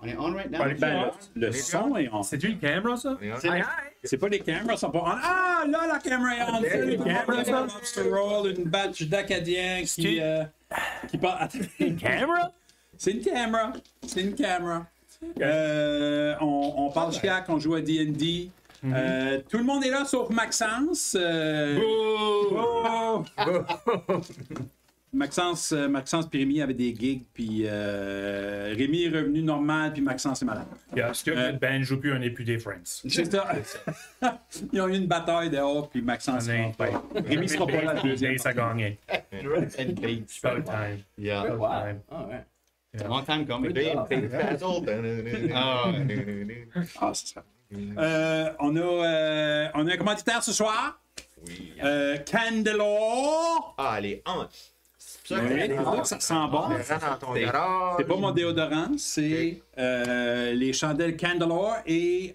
On est on right now? Ben, le son est on. C'est une caméra, ça? C'est pas les caméras sont pas on. Ah, là, la caméra est on. C'est les caméras, ça. Lobster Roll, une batch d'Acadiens qui part. Une caméra? C'est une caméra. C'est une caméra. On parle chiac, on joue à D&D. Tout le monde est là sauf Maxence. Maxence puis Rémi avaient des gigs, puis Rémi est revenu normal, puis Maxence est malade. Parce que le band joue plus, on n'est plus des friends. C'est ça. Ils ont eu une bataille dehors, puis Maxence sera pas. Rémi sera pas là la deuxième. Ça a gagné. And Bates. It's about time. Yeah. About Wow. time. Ah ouais. It's a long time coming. Good job. Ah, c'est ça. On a un commanditaire ce soir. Oui. Candelore. Ah, les hanches. C'est ça Oui, ça sent bon. dans ton garage. C'est pas mon déodorant, c'est les chandelles Candelore et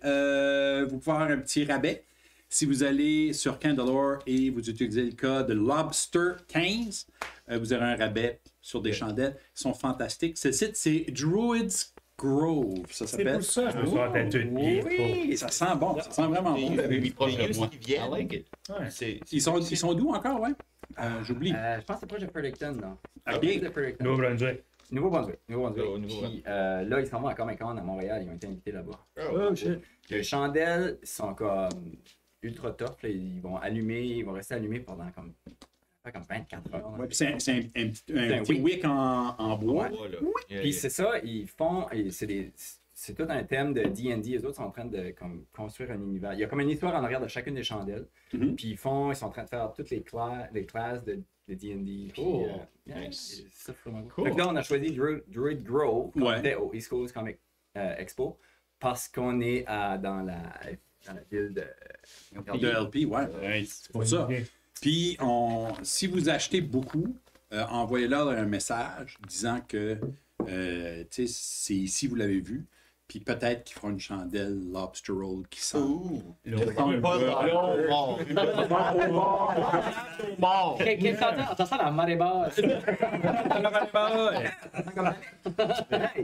vous pouvez avoir un petit rabais si vous allez sur Candelore et vous utilisez le code Lobster15. Vous aurez un rabais sur des chandelles. Ils sont fantastiques. Ce site, c'est Druids Grove, ça C'est s'appelle. pour ça que je me suis rappelé tout bien. Oui, ça sent bon, ça sent vraiment bon. I like it. Ouais. Ils sont doux encore, ouais? J'oublie. Je pense que c'est proche de Fredericton, non? Ok. Proche de Fredericton. Nouveau-Brunswick. Nouveau-Brunswick. Oh, Puis là, ils s'en vont à Comic-Con à Montréal. Ils ont été invités là-bas. Oh, shit. Les chandelles sont comme ultra tough. Là. Ils vont rester allumés pendant comme 24 heures. Ouais, puis c'est un petit wick en bois. Puis c'est ça, ils font. C'est tout un thème de D&D. Les autres sont en train de comme, construire un univers. Il y a comme une histoire en arrière de chacune des chandelles. Puis ils sont en train de faire toutes les classes de D&D. Cool. Nice. C'est vraiment Cool. Fait que là, on a choisi Druid Grove comme Ouais. c'était au East Coast Comic Expo parce qu'on est dans la ville De LP, ouais. C'est pour ça. Puis, si vous achetez beaucoup, envoyez-leur un message disant que c'est ici, vous l'avez vu. Puis peut-être qu'ils feront une chandelle Lobster Roll qui sent. Attention à la marée basse.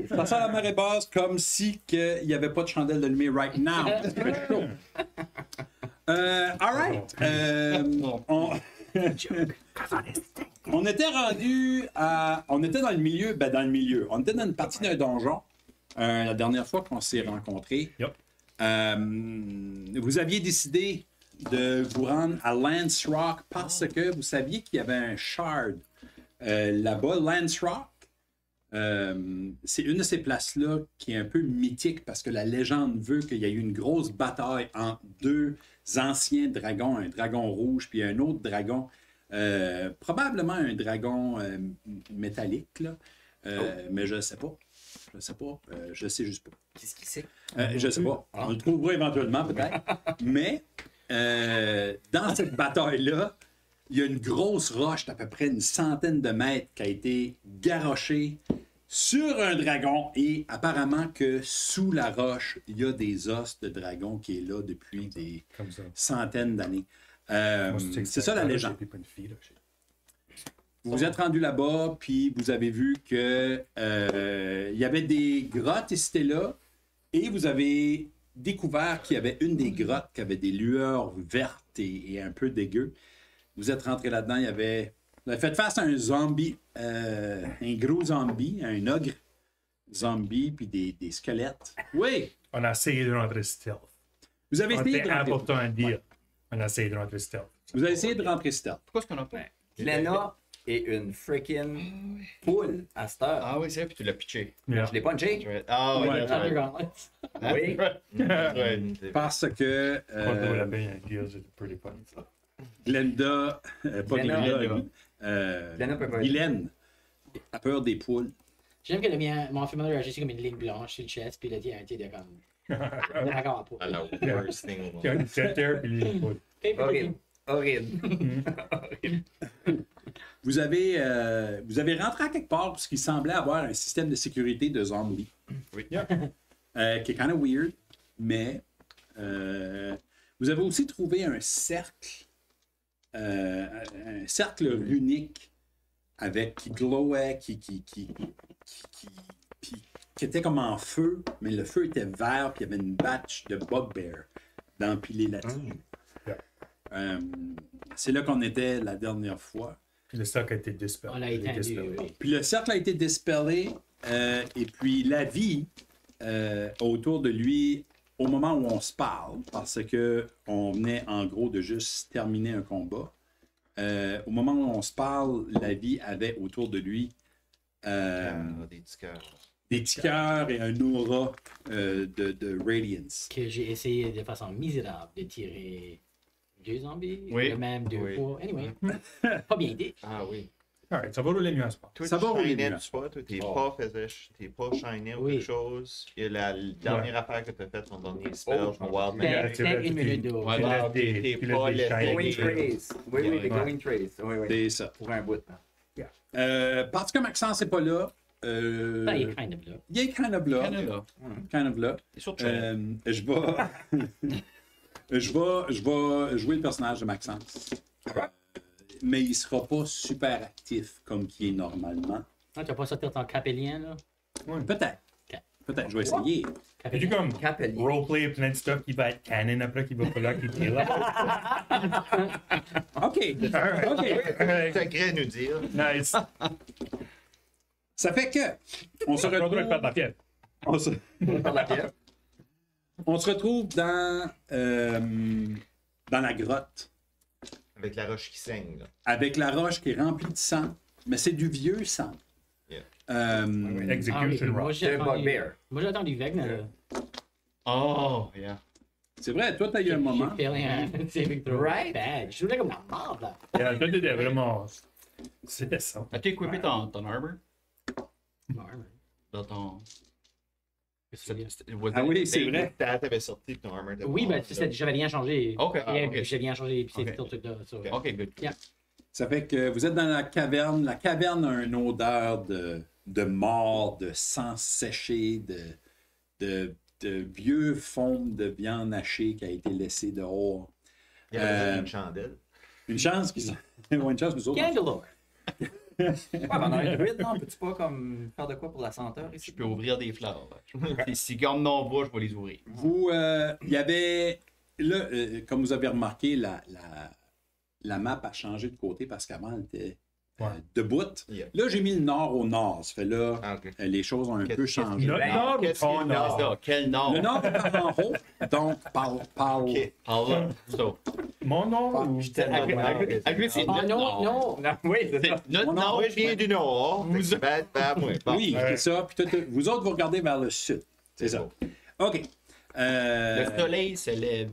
Ça sent la marée basse comme si il n'y avait pas de chandelle allumée right now. Parce qu'il fait chaud. All right. On était rendu à. On était dans le milieu. Ben, dans le milieu. On était dans une partie d'un donjon. La dernière fois qu'on s'est rencontrés. Yep. Vous aviez décidé de vous rendre à Lance Rock parce que vous saviez qu'il y avait un shard là-bas. Lance Rock, c'est une de ces places-là qui est un peu mythique parce que la légende veut qu'il y ait eu une grosse bataille entre deux anciens dragons, un dragon rouge puis un autre dragon, probablement un dragon métallique, là. Mais je ne sais pas. Je ne sais pas. Je sais juste pas. Qu'est-ce qu'il sait? Je ne sais pas. On le trouvera éventuellement, peut-être. Mais dans cette bataille-là, il y a une grosse roche d'à peu près une centaine de mètres qui a été garochée sur un dragon. Et apparemment que sous la roche, il y a des os de dragon qui est là depuis des centaines d'années. C'est ça la légende. Vous vous êtes rendu là-bas, puis vous avez vu que il y avait des grottes et c'était là. Et vous avez découvert qu'il y avait une des grottes qui avait des lueurs vertes et un peu dégueu. Vous êtes rentré là-dedans, il y avait... Vous avez fait face à un zombie, un gros zombie, un ogre zombie, puis des squelettes. Oui! On a essayé de rentrer stealth. Vous avez essayé C'est de rentrer... important à dire. Ouais. On a essayé de rentrer stealth. Vous avez essayé de rentrer stealth. Pourquoi est-ce qu'on a pas? Glenna est une freaking poule à cette heure. Ah oui, c'est vrai, puis tu l'as pitché. Yeah. Je l'ai punché. Ah oui, Ouais. that's right. Oui. That's right. Parce que Contre la paix, un deal, c'est pretty funny. ça. Glenda, pas Glenda. Glenda, Glenda peut pas être- Guylaine a peur des poules. J'aime que le mien, mon film a réagi comme une ligne blanche sur le chest, puis il a dit un petit de comme. D'accord, pas. Alors, worst thing. Il y a une tête terre, puis il est pas. Horrible. Horrible. Vous avez rentré à quelque part parce qu'il semblait avoir un système de sécurité de zombies. Oui. Qui est kind of weird, mais vous avez aussi trouvé un cercle runique avec qui glowait, qui qui était comme en feu, mais le feu était vert, puis il y avait une batch de bugbear d'empiler là-dessus. C'est là qu'on était la dernière fois. Puis le stock a été dispellé. On l'a étendu, oui. Puis le cercle a été dispellé, et puis la vie autour de lui, au moment où on se parle, parce que on venait en gros de juste terminer un combat, au moment où on se parle, la vie avait autour de lui Des petits cœurs. des petits cœurs et un aura de radiance. Que j'ai essayé de façon misérable de tirer 2 zombies, Oui. même 2 Oui. fois. Anyway, pas bien dit. Ah oui. Alright, ça va rouler mieux à ce moment. Toi, Ça tu va rouler shinais mieux. pas, toi, tes Oh. pas faisais, tes pas shinaient ou Oui. quelque chose. Et la dernière affaire que tu as faite, ton dernier spell, Oh, ton Wild Yeah, Magic. tu l'as Peut-être une dit. minute d'eau. Ouais, Puis là, là, t'es puis là, pas des laissé. shiny. Glowing Trace. Oui, oui, les Ouais. Glowing Trace. Oui, oui. C'est ça. Pour un bout. Parce que Maxence n'est pas là, Ça, il est kind of là. il est kind of là. Canada. Kind of là. Et sur Trent. Je vais... je vais jouer le personnage de Maxence. Mais il sera pas super actif comme qui est normalement. Ah, tu vas pas sortir ton capellien, là? Peut-être. Ok. Peut-être. Je vais essayer. Es-tu comme Capelli. roleplay plein de stuff qui va être canon après qui va falloir qu'il est là? OK. OK. T'as gré à nous dire. Nice. Ça fait que on se On doit retrouve, faire de la pièce. on se, Par la pièce. on se retrouve dans la grotte Avec la roche qui saigne, là. avec la roche qui est remplie de sang, mais c'est du vieux sang. Yeah. Ah oui, Execution moi, Rock. j'ai C'est un attendu- bugbear. Moi, j'ai attendu Vecna, là. Oh, yeah. C'est vrai, toi, tu as eu un moment. J'ai fait un saving throw. Right. Bad. Je trouvais comme dans la merde, là. Yeah, toi, t'étais vraiment. C'était ça. As-tu équipé ton armor? Bon, Dans ton. qu'est-ce que tu veux dire? Ah oui, c'est vrai. T'avais sorti ton armor de Oui, bord, ben, là. j'avais rien changé. Ok, ah, Et, ok. J'ai rien changé, puis c'est Ok. tout le truc là. ça. Ok, good. Yeah. Ça fait que vous êtes dans la caverne. La caverne a une odeur de mort, de sang séché, de vieux fonds de viande hachée qui a été laissé dehors. Il y avait une chandelle. Une chance qu'ils sont. Une chance, nous autres. Candlelore. Ouais, mais on a un druide, non? Peux-tu pas comme faire de quoi pour la senteur Je ici? peux ouvrir des fleurs. Et si comme non va, je vais les ouvrir. Vous, il y avait. Là, comme vous avez remarqué, la map a changé de côté parce qu'avant, elle était debout. Yeah. Là, j'ai mis le nord au nord. Ça fait là, Ah, ok. les choses ont un peu Qu'est-ce- changé. Le nord ou qu'est-ce ton qu'il y a nord? Ça, quel nom? Le nord est par en haut, donc par Ok. Ah là, so. Mon nom ou Avec c'est Ah notre non, nom. non. Non, oui, c'est ça. C'est notre Mon nom, nom. Moi, je viens du nord. Vous êtes pas moi. Bon. Oui, c'est ça. Puis vous autres, vous regardez vers le sud. C'est ça. beau. OK. Le soleil se lève.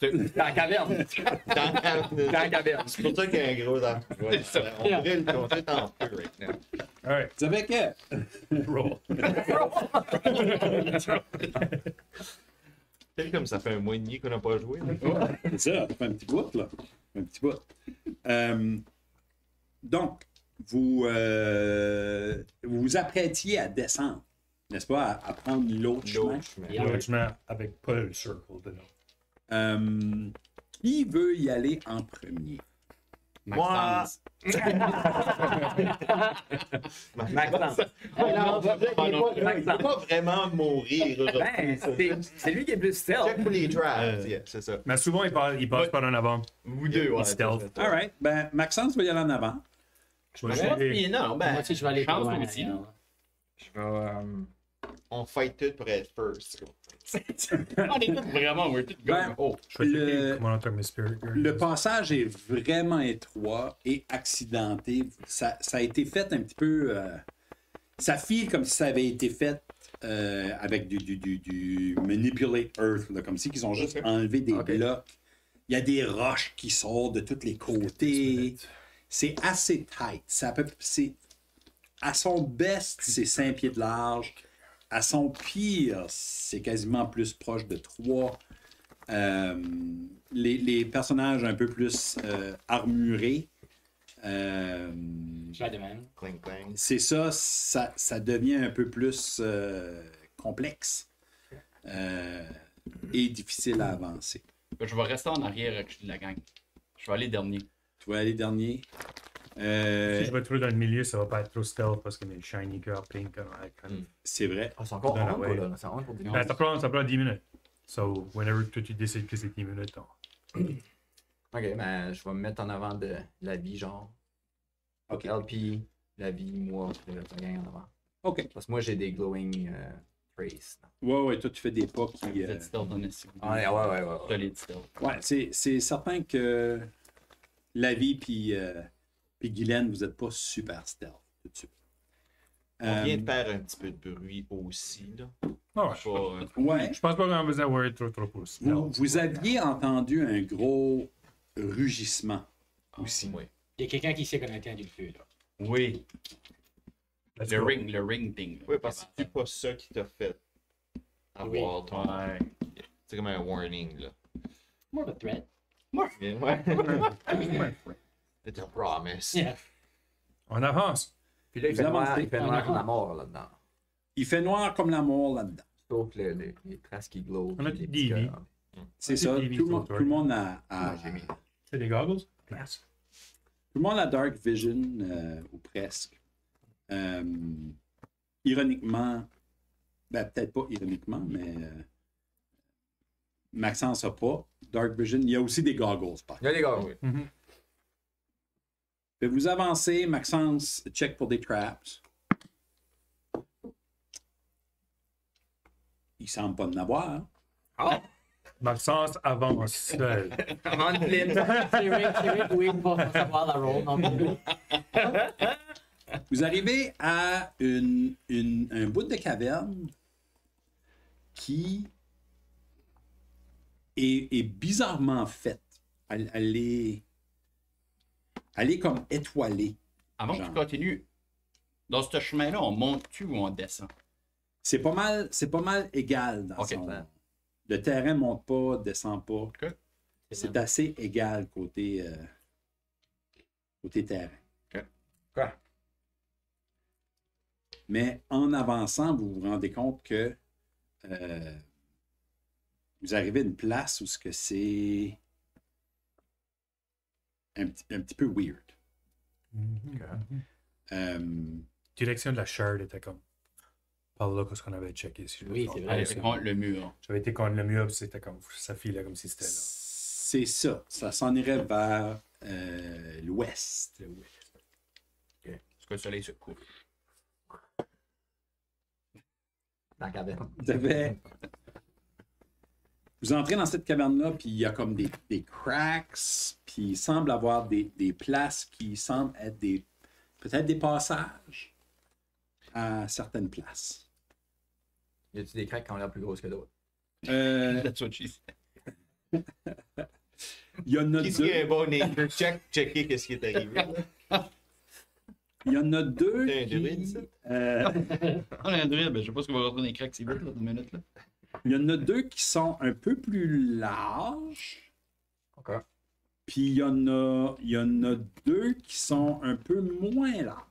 Dans la caverne. Dans la caverne. C'est pour ça qu'il y a un gros arbre. Ouais, on brûle, on est en feu right now. Alright, Vous savez que roll. T'as vu comme ça fait un mois et demi qu'on n'a pas joué? là? c'est ça, ça fait un petit bout, là. Un petit bout. Donc, vous vous apprêtiez à descendre, n'est-ce pas, à prendre l'autre chemin. L'autre chemin. Yeah. Logement avec pas le circle dedans. Qui veut y aller en premier? Moi, Maxence. Alors, il ne peut pas vraiment mourir Ben, aujourd'hui. c'est lui qui est plus stealth. Check pour les traps, yeah, c'est ça. Mais souvent, il passe par en avant. Vous deux, ouais. stealth. c'est ça. All right. Ben, Maxence va y aller en avant. Je vais Ouais, essayer. puis non, ben. moi aussi, je vais aller plus chance loin. aussi. Je vais. On fight tout pour être first. On est tous vraiment, we're tous Ben, comme. Oh, Je vais essayer Le- comment on entend mes spirit girls. Le passage est vraiment étroit et accidenté. Ça a été fait un petit peu. Ça file comme si ça avait été fait avec du Manipulate Earth, là, comme si ils ont juste enlevé des blocs. Il y a des roches qui sortent de tous les côtés. C'est assez tight. C'est à son best, c'est 5 pieds de large. À son pire, c'est quasiment plus proche de 3. Les personnages un peu plus armurés, Je vais de même. Cling, clang. c'est ça devient un peu plus complexe et difficile à avancer. je vais rester en arrière avec la gang. Je vais aller dernier. Tu vas aller dernier. Si je vais trouver dans le milieu, ça va pas être trop stealth parce que mes shiny girl pink. C'est vrai. Ah, c'est encore Donne on, away. quoi, là. C'est on pour des Ça prend 10 minutes. So, whenever toi, tu décides que c'est 10 minutes, Ok, ben, je vais me mettre en avant de la vie, genre. OK. LP, la vie, moi, la gang en avant. OK. Parce que moi, j'ai des glowing trace. Ouais, toi, tu fais des pas qui... Vous êtes stealth en esti. Ouais. Solide stealth. Ouais, c'est certain que la vie puis Guylaine, vous n'êtes pas super stealth tout de suite. On vient de faire un petit peu de bruit aussi, là. ouais. Ouais. Je pense pas qu'on a besoin de worry trop pour stealth. Vous aviez entendu un gros rugissement aussi. Oui. Il y a quelqu'un qui sait qu'on a étendu le feu, là. Oui. Let's Le go. ring thing. Oui, parce que c'est pas ça qui t'a fait avoir ton... Ouais. C'est comme un warning, là. More of a threat. Mais ouais. C'est un promise. Yeah. On avance. Puis là, il Vous fait noir, avancez. il fait noir comme la mort là-dedans. Il fait noir comme la mort là-dedans. Sauf les traces qui glow. On a puis les dit petits Davy. cœurs. C'est C'est ça. TV Tout le Filter. monde a... Moi, j'ai mis. C'est des goggles? Yes. Tout le monde a Dark Vision, ou presque. Ironiquement, ben, peut-être pas ironiquement, mais Maxence n'a pas Dark Vision. Il y a aussi des goggles, par Il y a des gars, oui. Fait que vous avancez, Maxence check pour des traps. Il semble pas en avoir. Maxence avance seul. Avant de flip. C'est Rick, oui, pas savoir la roll non plus. Vous arrivez à un bout de caverne qui est bizarrement faite. Elle est comme étoilée. Avant que Genre. tu continues, dans ce chemin-là, on monte-tu ou on descend? C'est pas mal égal dans Ok. son... Le terrain monte pas, descend pas. Ok. C'est assez égal côté terrain. Quoi? Mais en avançant, vous vous rendez compte que vous arrivez à une place où ce que c'est un petit peu weird. Direction de la shard était comme par là que ce qu'on avait checké. Si je me Oui, trompe c'est pas. vrai. Allez, c'est contre le mur. J'avais été contre le mur, puis c'était comme ça filait comme si c'était là. C'est ça. Ça s'en irait vers l'ouest. Parce que le soleil se couche. Dans la caverne. Vous entrez dans cette caverne-là, puis il y a comme des cracks, puis il semble avoir des places qui semblent être peut-être des passages à certaines places. Y a-tu des cracks qui ont l'air plus grosses que d'autres? That's what she said. Il y en a Qui serait deux. un bon nature check, checker qu'est-ce qui est arrivé. Il y en a deux. T'es un qui, druide, ça? On a un druide, ben, je sais pas ce qu'on va rentrer dans les cracks si vite, là, 2 minutes. Là. il y en a deux qui sont un peu plus larges. Ok. Puis il y en a deux qui sont un peu moins larges.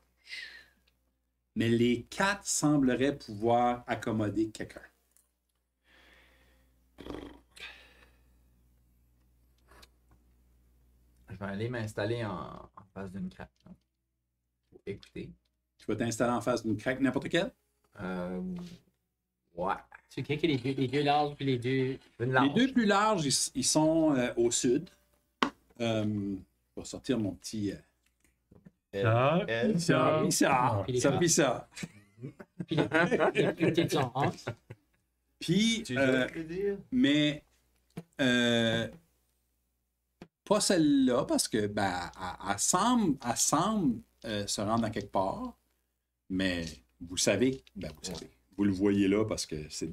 Mais les 4 sembleraient pouvoir accommoder quelqu'un. Je vais aller m'installer en face d'une craque. Là, pour écouter. Tu vas t'installer en face d'une craque, n'importe quelle. Ouais. Tu sais les deux larges puis les deux. Une large. Les deux plus larges, ils sont au sud. Je vais sortir mon petit... Ça, Elle, ça, ça, Puis les ça, gars. puis ça. Puis les plus petites sont en. Puis, tu veux dire? mais pas celle-là, parce que ben, elle semble se rendre à quelque part, mais vous savez, vous le voyez là parce que c'est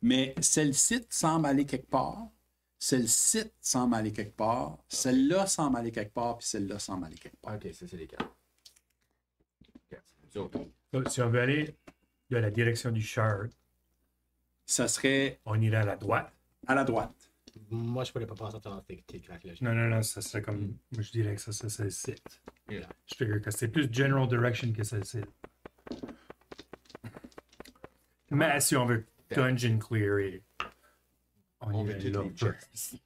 mais celle-ci semble aller quelque part, celle-ci semble aller quelque part, celle-là semble aller quelque part, puis celle-là semble aller quelque part. Ok, ça c'est les quatre. si on veut aller de la direction du shard, Ça serait on irait à la droite. à la droite. Moi, je pourrais pas passer dans tes cracks là. Non, ça serait comme. Moi, je dirais que ça, c'est le site. Yeah. Je figure que c'est plus general direction que c'est le site. Mais si on veut dungeon clear, on On irait veut là toutes les first.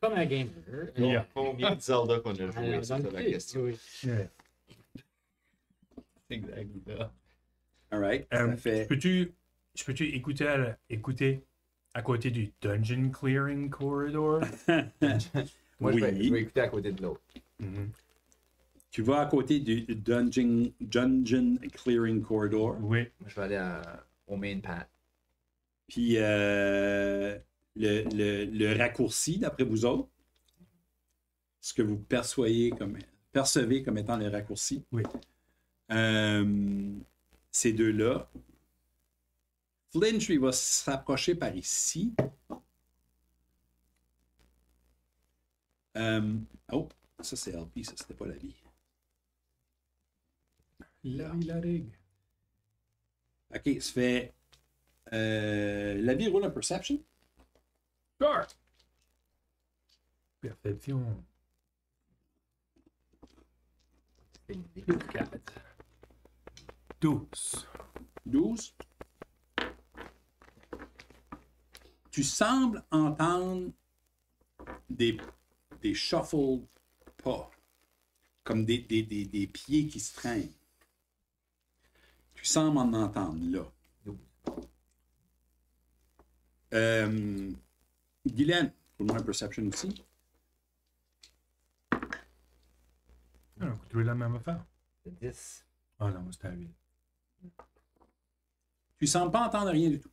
Comme un gamer. Yeah. Combien de Zelda qu'on a joué? Alors, C'est dans ça la le question. oui. Yeah. Exactement. Alright. Ça fait. Je peux-tu écouter à côté du Dungeon Clearing Corridor? Moi, je Oui. vais écouter à côté de l'autre. Tu vas à côté du Dungeon Clearing Corridor. Oui. Moi, je vais aller au main path. Puis le raccourci, d'après vous autres, ce que vous percevez comme étant le raccourci, Oui. ces deux-là. Flinch, lui, va s'approcher par ici. Oh, ça c'est LP, ça c'était pas la vie. La rig. Ok, ça fait. La vie roule un perception. Sure. Perception. 12. 12. Tu sembles entendre des shuffle pas, comme des pieds qui se traînent. Tu sembles en entendre là. Guylaine, pour moi, un perception aussi. On a trouvé la même affaire. C'est 10. Ah non, c'était à 8. Tu sembles pas entendre rien du tout.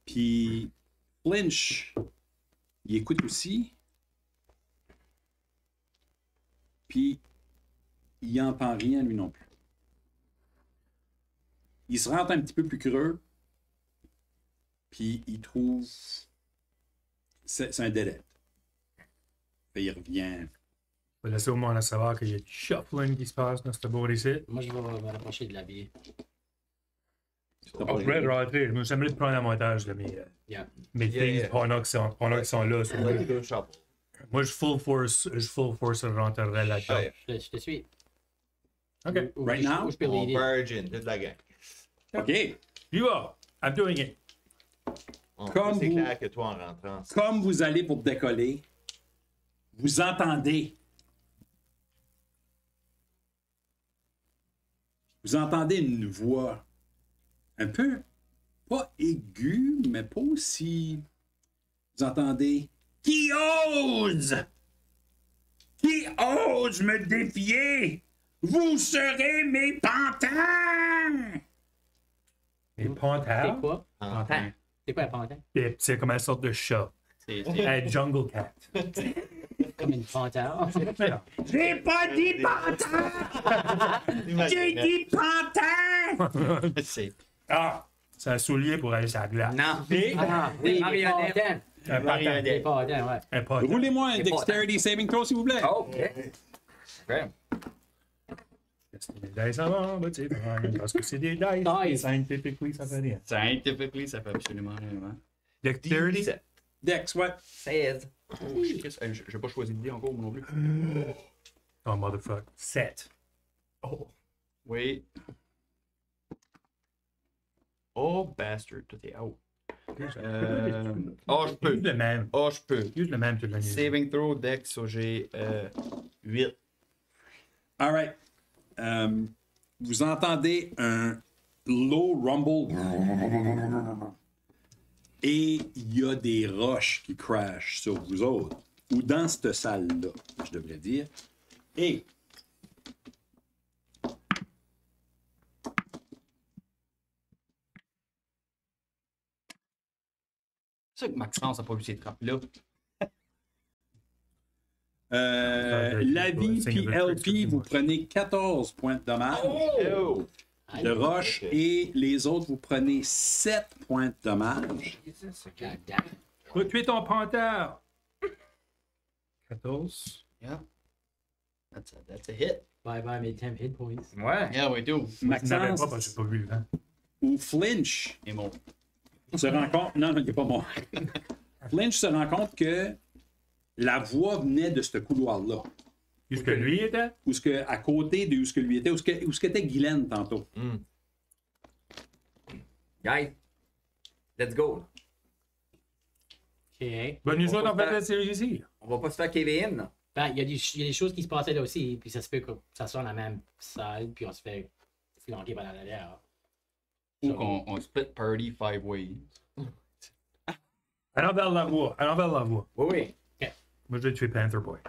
Puis Flinch, il écoute aussi. Puis il entend rien lui non plus. Il se rentre un petit peu plus creux. Puis il trouve. C'est un dead end. Puis il revient. Je vais laisser au moins savoir qu'il y a du shuffling qui se passe dans ce board ici. Moi, je vais me rapprocher de la vie. T'as Oh, pas je vais rien. rentrer. J'aimerais prendre l'avantage de mes Yeah. things pendant qu'ils sont là. sur Ouais, moi. deux chapeaux. Moi, je full force rentrerai là-dedans. Ouais. Je te suis. OK. Ou Right je- now? ou je peux On l'aider. Virgin, toute la gang. OK. You are. I'm doing it. On Comme c'est vous- clair que toi, en rentrant, Comme vous allez pour décoller, vous entendez. Vous entendez une voix un peu, pas aiguë, mais pas aussi. Vous entendez. Qui ose? Qui ose me défier? Vous serez mes pantins! Les C'est panthères, quoi? Pantin. C'est quoi un pantin? c'est comme une sorte de chat. C'est Un jungle cat. Comme une panthère. J'ai pas dit pantin! J'ai dit pantin! c'est Ah! C'est un soulier pour aller sur la glace. Non. Et Ah, oui, Marionnette. des pantins. Un pantin. Des pantins, ouais. Un pantin. roulez-moi un C'est dexterity saving throw, s'il vous plaît. Oh, OK. Ouais. C'est des dice avant, mais c'est fine, parce que c'est des dice. Dice. Scientifically, ça fait rien. scientifically, ça fait absolument rien. Hein? Dexterity? 17. Dex, ouais. 16. Oh, shit. J'ai pas choisi de dé encore, moi non plus. Oh, motherfucker. 7. Oh. Oui. Oh, bastard, tout est out. Oh, je peux. Use le même. Oh, je peux. Use le même toute la nuit. Saving throw, dex, so j'ai 8. All right. Vous entendez un low rumble. Et il y a des roches qui crashent sur vous autres. Ou dans cette salle-là, je devrais dire. Et C'est ça que Maxence n'a pas vu ces trappes-là. la vie puis LP, vous prenez 14 points de dommage Oh! de roche. Ok. Et les autres, vous prenez 7 points de dommage. God damn. Va tuer ton panthère. 14. Yeah. That's a hit. Bye bye mes 10 hit points. Ouais. Yeah, we do. Je n'avais Maxence pas parce que j'ai pas vu. Hein? ou Flinch Et mon. se rend compte. Non, il n'est pas mort. Flinch se rend compte que la voix venait de ce couloir-là. Où est-ce que lui était? Où ce que, à côté de où ce que lui était, où ce qu'était Guylaine tantôt. Guys, let's go. Ok. Ok. Ben, nous On autres, va on pas fait la série ici. On va pas se faire caver in. Ben, il y a des choses qui se passaient là aussi, puis ça se peut que ça soit dans la même salle, puis on se fait flanquer par l'arrière. Ou qu'on split party 5 ways. Allons vers la voie. Allons vers la voie. Oui, oui. Moi, je vais tuer Panther Boy.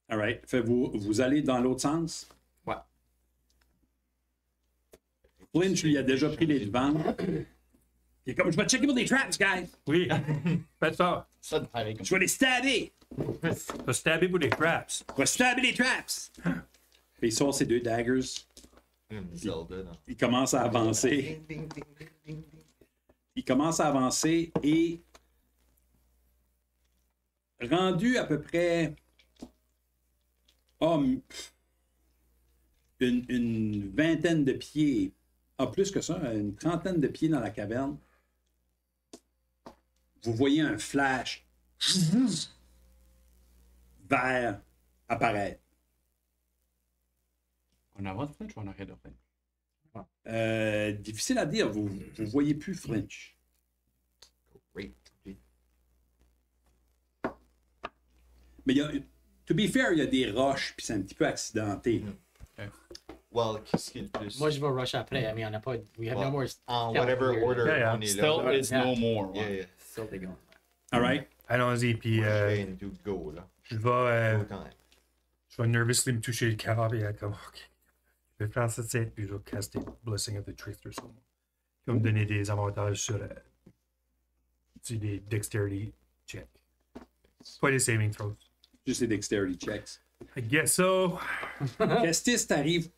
All right. Fait vous allez dans l'autre sens? Ouais. Flinch, lui, a déjà pris les devants. Il est comme, je vais checker pour des traps, guys. Oui. Faites ça. Ça, pareil comme Je vais les stabber. Va stabber pour des traps. Je vais stabber les traps. Puis il sort ses 2 daggers. Zelda, non? Il commence à avancer. Ding, ding, ding, ding, ding. Il commence à avancer et rendu à peu près une vingtaine de pieds, plus que ça, une trentaine de pieds dans la caverne, vous voyez un flash vert apparaître. On avance Flinch ou on arrête de Flinch? Difficile à dire, vous voyez plus Flinch. Great. Mais to be fair, il y a des roches, puis c'est un petit peu accidenté. Well, qu'est-ce qui est le plus? Moi, je vais rush après, mais on n'a pas. We have no more. En whatever order Yeah, yeah. on est Still là. is no more. Yeah, Ouais. yeah. Still they go. All right? Allons-y, puis Moi, je viens de go, là. je vais Go time. je vais nervously me toucher le corps et être comme, ok. Je vais faire cette tête, puis je vais caster Blessing of the Trickster sur moi. Qui va me donner des avantages sur des dexterity checks. Pas des saving throws. Juste les dexterity checks. I guess so. Kestis t'arrive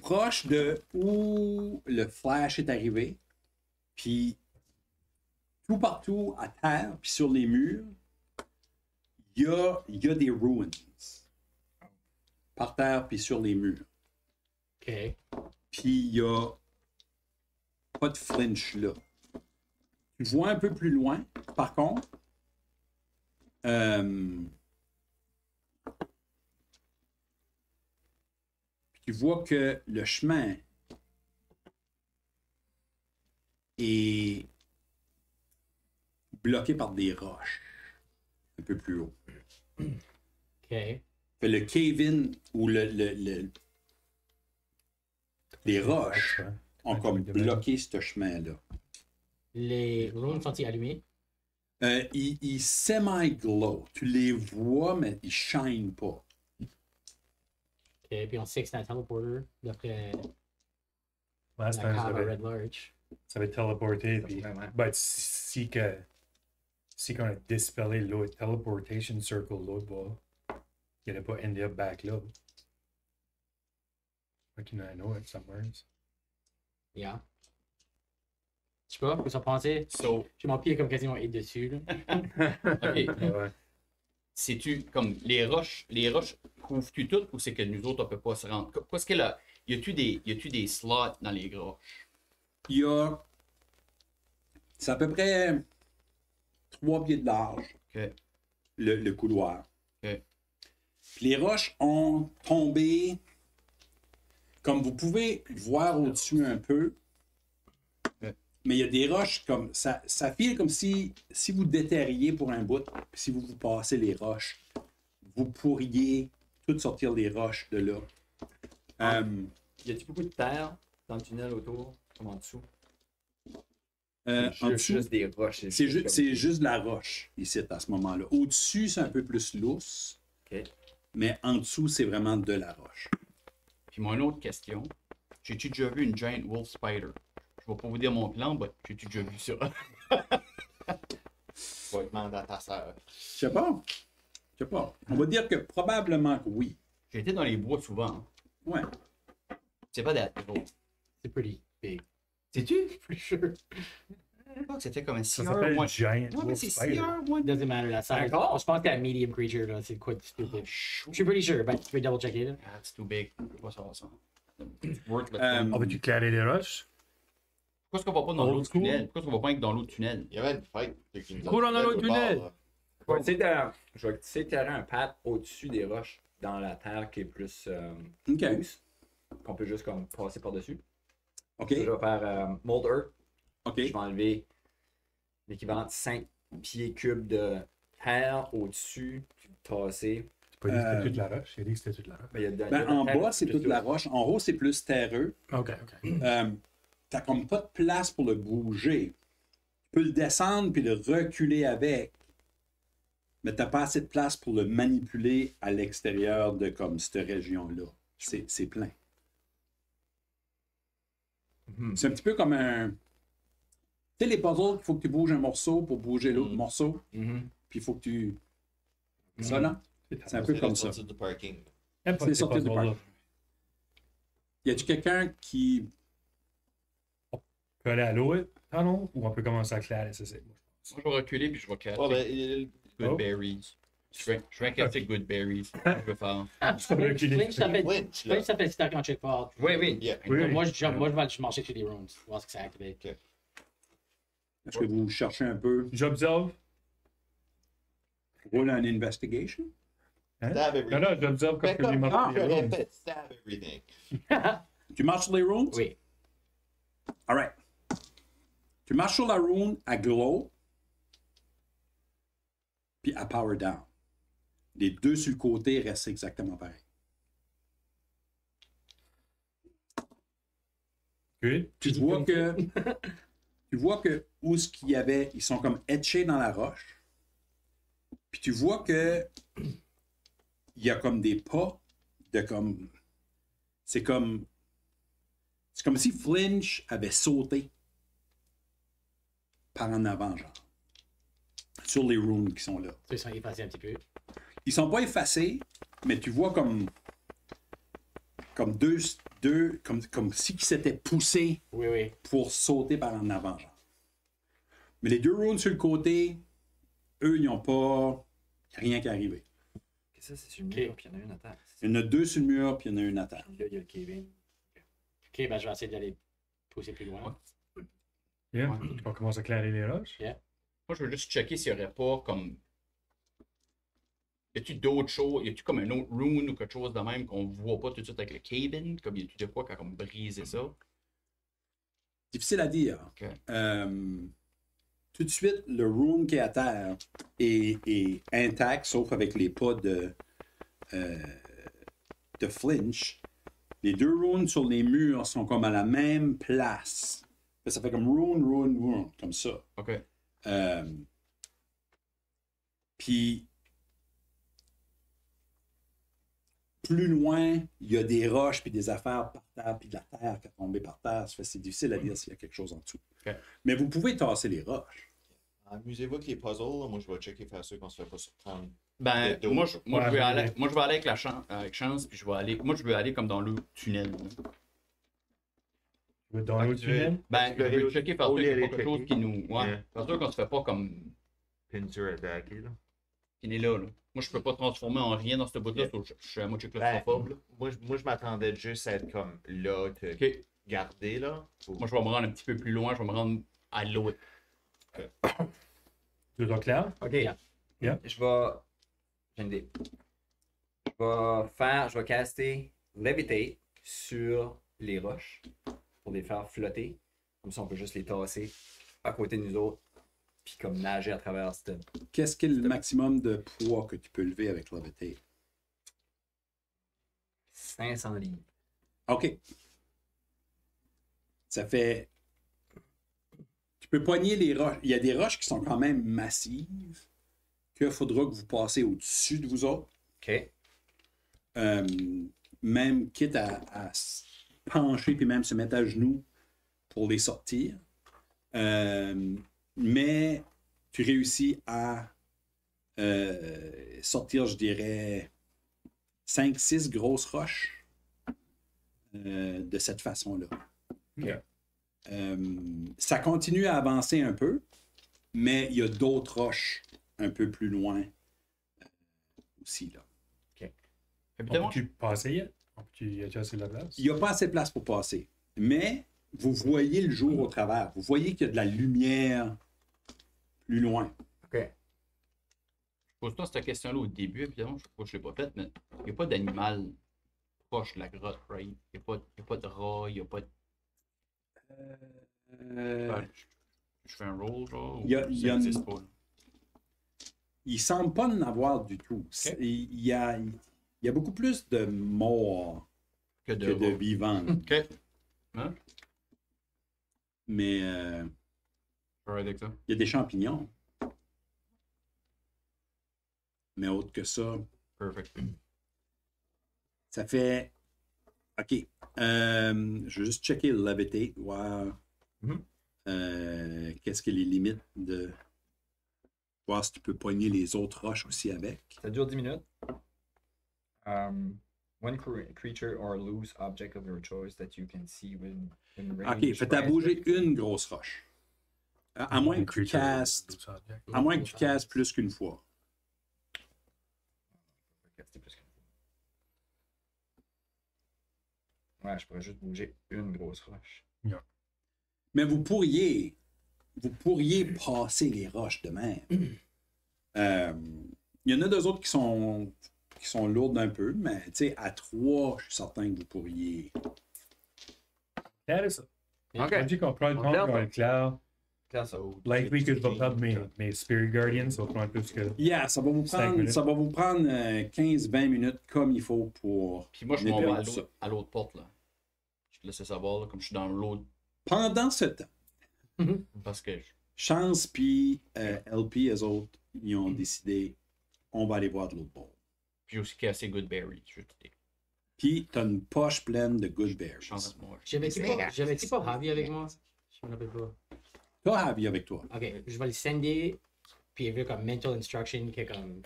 proche de où le flash est arrivé, puis tout partout à terre, puis sur les murs, il y a des ruins. Par terre, puis sur les murs. Ok. Puis il y a pas de flinch là. Tu vois un peu plus loin, par contre, tu vois que le chemin est bloqué par des roches un peu plus haut. Ok. Fait le cave-in ou les roches ont comme bloqué ce chemin-là. Les runes sont-ils allumés? Ils semi-glow. Tu les vois, mais ils shine pas. Ok. Puis on sait que c'est un teleporter d'après Ouais, c'est la un- cave à Red Large. ça va être téléporté, puis Vraiment. ben, si qu'on a dispellé l'autre teleportation circle l'autre bord, il n'aurait pas ended up back là. Like, you know it somewhere. Yeah. Je sais pas, vous en pensez? So, J'ai mon pied comme quasiment hit dessus. Là. ok. Ouais. C'est-tu comme les roches couvrent-tu toutes ou c'est que nous autres on peut pas se rendre? Qu'est-ce que là? Y a-tu des slots dans les roches? Il y a. C'est à peu près 3 pieds de large, Ok. le couloir. Ok. Puis les roches ont tombé. Comme vous pouvez voir au-dessus un peu. Ok. Mais il y a des roches comme. Ça file comme si vous déterriez pour un bout, puis si vous passez les roches, vous pourriez tout sortir les roches de là. Y a-tu beaucoup de terre dans le tunnel autour, comme en dessous? En Juste, dessous, juste des roches. c'est juste de la roche ici à ce moment-là. Au-dessus, c'est un peu plus lousse, Ok. mais en dessous, c'est vraiment de la roche. Puis mon autre question, j'ai-tu déjà vu une giant wolf spider? Je vais pas vous dire mon plan, mais j'ai-tu déjà vu ça? Tu vas demander à ta sœur. Je sais pas. Je sais pas. On va dire que probablement que oui. J'ai été dans les bois souvent. Hein. Ouais. C'est pas that gros. C'est pretty big. Sais-tu? Pretty sure. Je crois que c'était comme un Ça CR. s'appelle Moi, Giant ouais, mais Wolf c'est Spider. CR, moi. Doesn't matter la size. D'accord. Je pense qu'un medium creature, là, c'est quoi de stupide. Je suis pretty sure, ben tu peux double checker là. Ah, c'est too big. Je peux pas savoir ça. Worthless. Euh, On va-tu clarer les roches? Pourquoi est-ce qu'on va pas dans Old l'autre school? tunnel? Pourquoi est-ce qu'on va pas être dans l'autre tunnel? Il y avait une fête. Qui nous a Cours dans fait l'autre au tunnel. bord, là. Je vais essayer de tirer un path au-dessus des roches, dans la terre qui est plus OK. loose, qu'on peut juste comme passer par-dessus. OK. Je vais faire Mold Earth. OK. Je vais enlever l'équivalent de 5 pieds cubes de terre au-dessus, puis tassé. C'est pas dit que c'était toute la roche. Il a dit que c'était toute la roche. Ben, il y a de- il y a Ben, de en terre bas, c'est plus toute la roche. En haut, c'est plus terreux. Ok, ok. T'as comme pas de place pour le bouger. Tu peux le descendre puis le reculer avec. Mais t'as pas assez de place pour le manipuler à l'extérieur de comme cette région-là. C'est plein. Mhm. C'est un petit peu comme un. Tu sais, les puzzles, il faut que tu bouges un morceau pour bouger l'autre morceau. Mhm. Puis il faut que tu. Ça, là? C'est un peu comme ça. sorti du parking. C'est sorti du parc. Y a-tu quelqu'un qui. On peut aller à l'autre tunnel ou on peut commencer à clairer, ça c'est. Moi, je vais reculer puis je vais casser Ouais, ben, Good Oh. Berries. Je vais casser Good Berries. Je vais faire. Flinch, ça fait. Flinch, là. Flinch, ça fait stack en check fort. Oui, oui. Yeah. Oui. Moi, je vais juste marcher sur les runes. Voir ce que ça active. Est-ce que vous cherchez un peu? J'observe. Roule un investigation? Hein? Stab everything. Non, j'observe comme Ben, que j'ai comme marqué je les runes. répète, stab everything. Tu marches sur les runes? Oui. Alright. Tu marches sur la rune à glow, puis à power down. Les deux sur le côté restent exactement pareils. Good. Tu vois que, tu vois que où ce qu'il y avait, ils sont comme etchés dans la roche. Puis tu vois que il y a comme des pas de comme. C'est comme si Flinch avait sauté par en avant, genre. Sur les runes qui sont là. Ils sont effacés un petit peu. Ils sont pas effacés, mais tu vois comme deux comme si ils s'étaient poussés Oui, oui. pour sauter par en avant. Genre. Mais les deux runes sur le côté, eux, ils n'ont pas rien qui est arrivé. Qu'est-ce que c'est sur le mur, puis il y en a une à terre. Il y en a deux sur le mur, puis il y en a une à terre. Puis là, il y a le cave-in. Ok, ben je vais essayer d'aller pousser plus loin. Yeah. On commence à clairer les roches. Moi, je veux juste checker s'il n'y aurait pas comme. Y a-tu d'autres choses? Y a-tu comme un autre rune ou quelque chose de même qu'on voit pas tout de suite avec le cabin? Comme y a-tu de quoi qui a comme brisé ça? Difficile à dire. Ok. Tout de suite, le rune qui est à terre est intact, sauf avec les pas de Flinch. Les deux runes sur les murs sont comme à la même place. Ça fait comme rune, comme ça. Ok. Puis, plus loin, il y a des roches puis des affaires par terre, puis de la terre qui est tombée par terre. Ça fait c'est difficile à dire s'il y a quelque chose en dessous. Ok. Mais vous pouvez tasser les roches. Amusez-vous avec les puzzles. Là. Moi, je vais checker faire sûr qu'on se fait pas surprendre. Ben, De dos. moi, je Ouais, vais aller, ouais. moi, je vais aller avec avec chance, puis je vais aller. Moi, je veux aller comme dans le tunnel. là. Tu veux dans Ah, l'autre tu veux- tunnel? Ben, je veux checker faire sûr qu'il y a aller pas quelque chose checker. qui nous. Ouais. Yeah. Faire sûr qu'on se fait pas comme. Pincer attaqué, là. Qui est là, là. Moi, je peux pas transformer en rien dans ce bout-là, Yeah. so je suis à moitié Ben, claustrophobe. là. moi, je m'attendais juste à être comme là, te Ok. garder, là. Moi, je vais me rendre un petit peu plus loin, je vais me rendre à l'autre. Tu veux clair? Ok. Yeah. Yeah. Je vais. J'ai une idée. Je vais caster Levitate sur les roches pour les faire flotter. Comme ça, on peut juste les tasser à côté de nous autres. Puis comme nager à travers cette. Qu'est-ce qui est le maximum de poids que tu peux lever avec Levitate? 500 livres. OK. Ça fait. Tu peux poigner les roches. Il y a des roches qui sont quand même massives, qu'il faudra que vous passiez au-dessus de vous autres. OK. Même quitte à se pencher puis même se mettre à genoux pour les sortir. Mais tu réussis à sortir, je dirais, 5-6 grosses roches de cette façon-là. Ok. Ça continue à avancer un peu, mais il y a d'autres roches un peu plus loin aussi. Là. Évidemment, On peut-tu passer? On peut-tu y a assez de la place? Il n'y a pas assez de place pour passer, mais vous voyez le jour au travers. Vous voyez qu'il y a de la lumière plus loin. OK. je pose-toi cette question-là au début, évidemment, je crois que je ne l'ai pas faite, mais il n'y a pas d'animal proche de la grotte, right? Il n'y a pas de rat, il n'y a pas de. Je fais un roll, genre, ou Il y a- ça il y a existe une- pas, là? Il semble pas en avoir du tout. Il y a beaucoup plus de morts Que que de vivants. Ok. Hein? Mais Je vais avec ça. il y a des champignons. Mais autre que ça, Perfect. ça fait. OK. Je vais juste checker le levitate, voir qu'est-ce que les limites de. Voir si tu peux poigner les autres roches aussi avec. Ça dure 10 minutes. One creature or loose object of your choice that you can see within range. OK, fais à bouger une grosse roche. À moins que tu castes. À moins que tu castes plus qu'une fois. Caster plus qu'une fois. Ouais, je pourrais juste bouger une grosse roche. Mais vous pourriez passer les roches de même. Il y en a deux autres qui sont lourdes un peu, mais tu sais, à 3, je suis certain que vous pourriez. Claire est ça. Ok. On dit qu'on prend le temps Claire, pour ça. être clair. Claire, ça. Likely que je vais prendre mes Spirit Guardians, ça va prendre plus que. Yeah, ça va vous 5 prendre, minutes. ça va vous prendre 15-20 minutes comme il faut pour. Puis moi, je m'en vais nettoyer tout ça. à l'autre porte, là. Je te laisse savoir, là, comme je suis dans l'autre. Pendant ce temps, Parce que Chance puis LP, eux autres, ils ont décidé, on va aller voir de l'autre bord. j'ai aussi cassé Good Berry. Je vais te dire. Puis, t'as une poche pleine de good berries. Chance de moi. J'avais-tu pas Javi avec moi? Je me rappelle pas. T'as Javi avec toi. Ok, je vais le sender, puis il veut comme mental instruction, que comme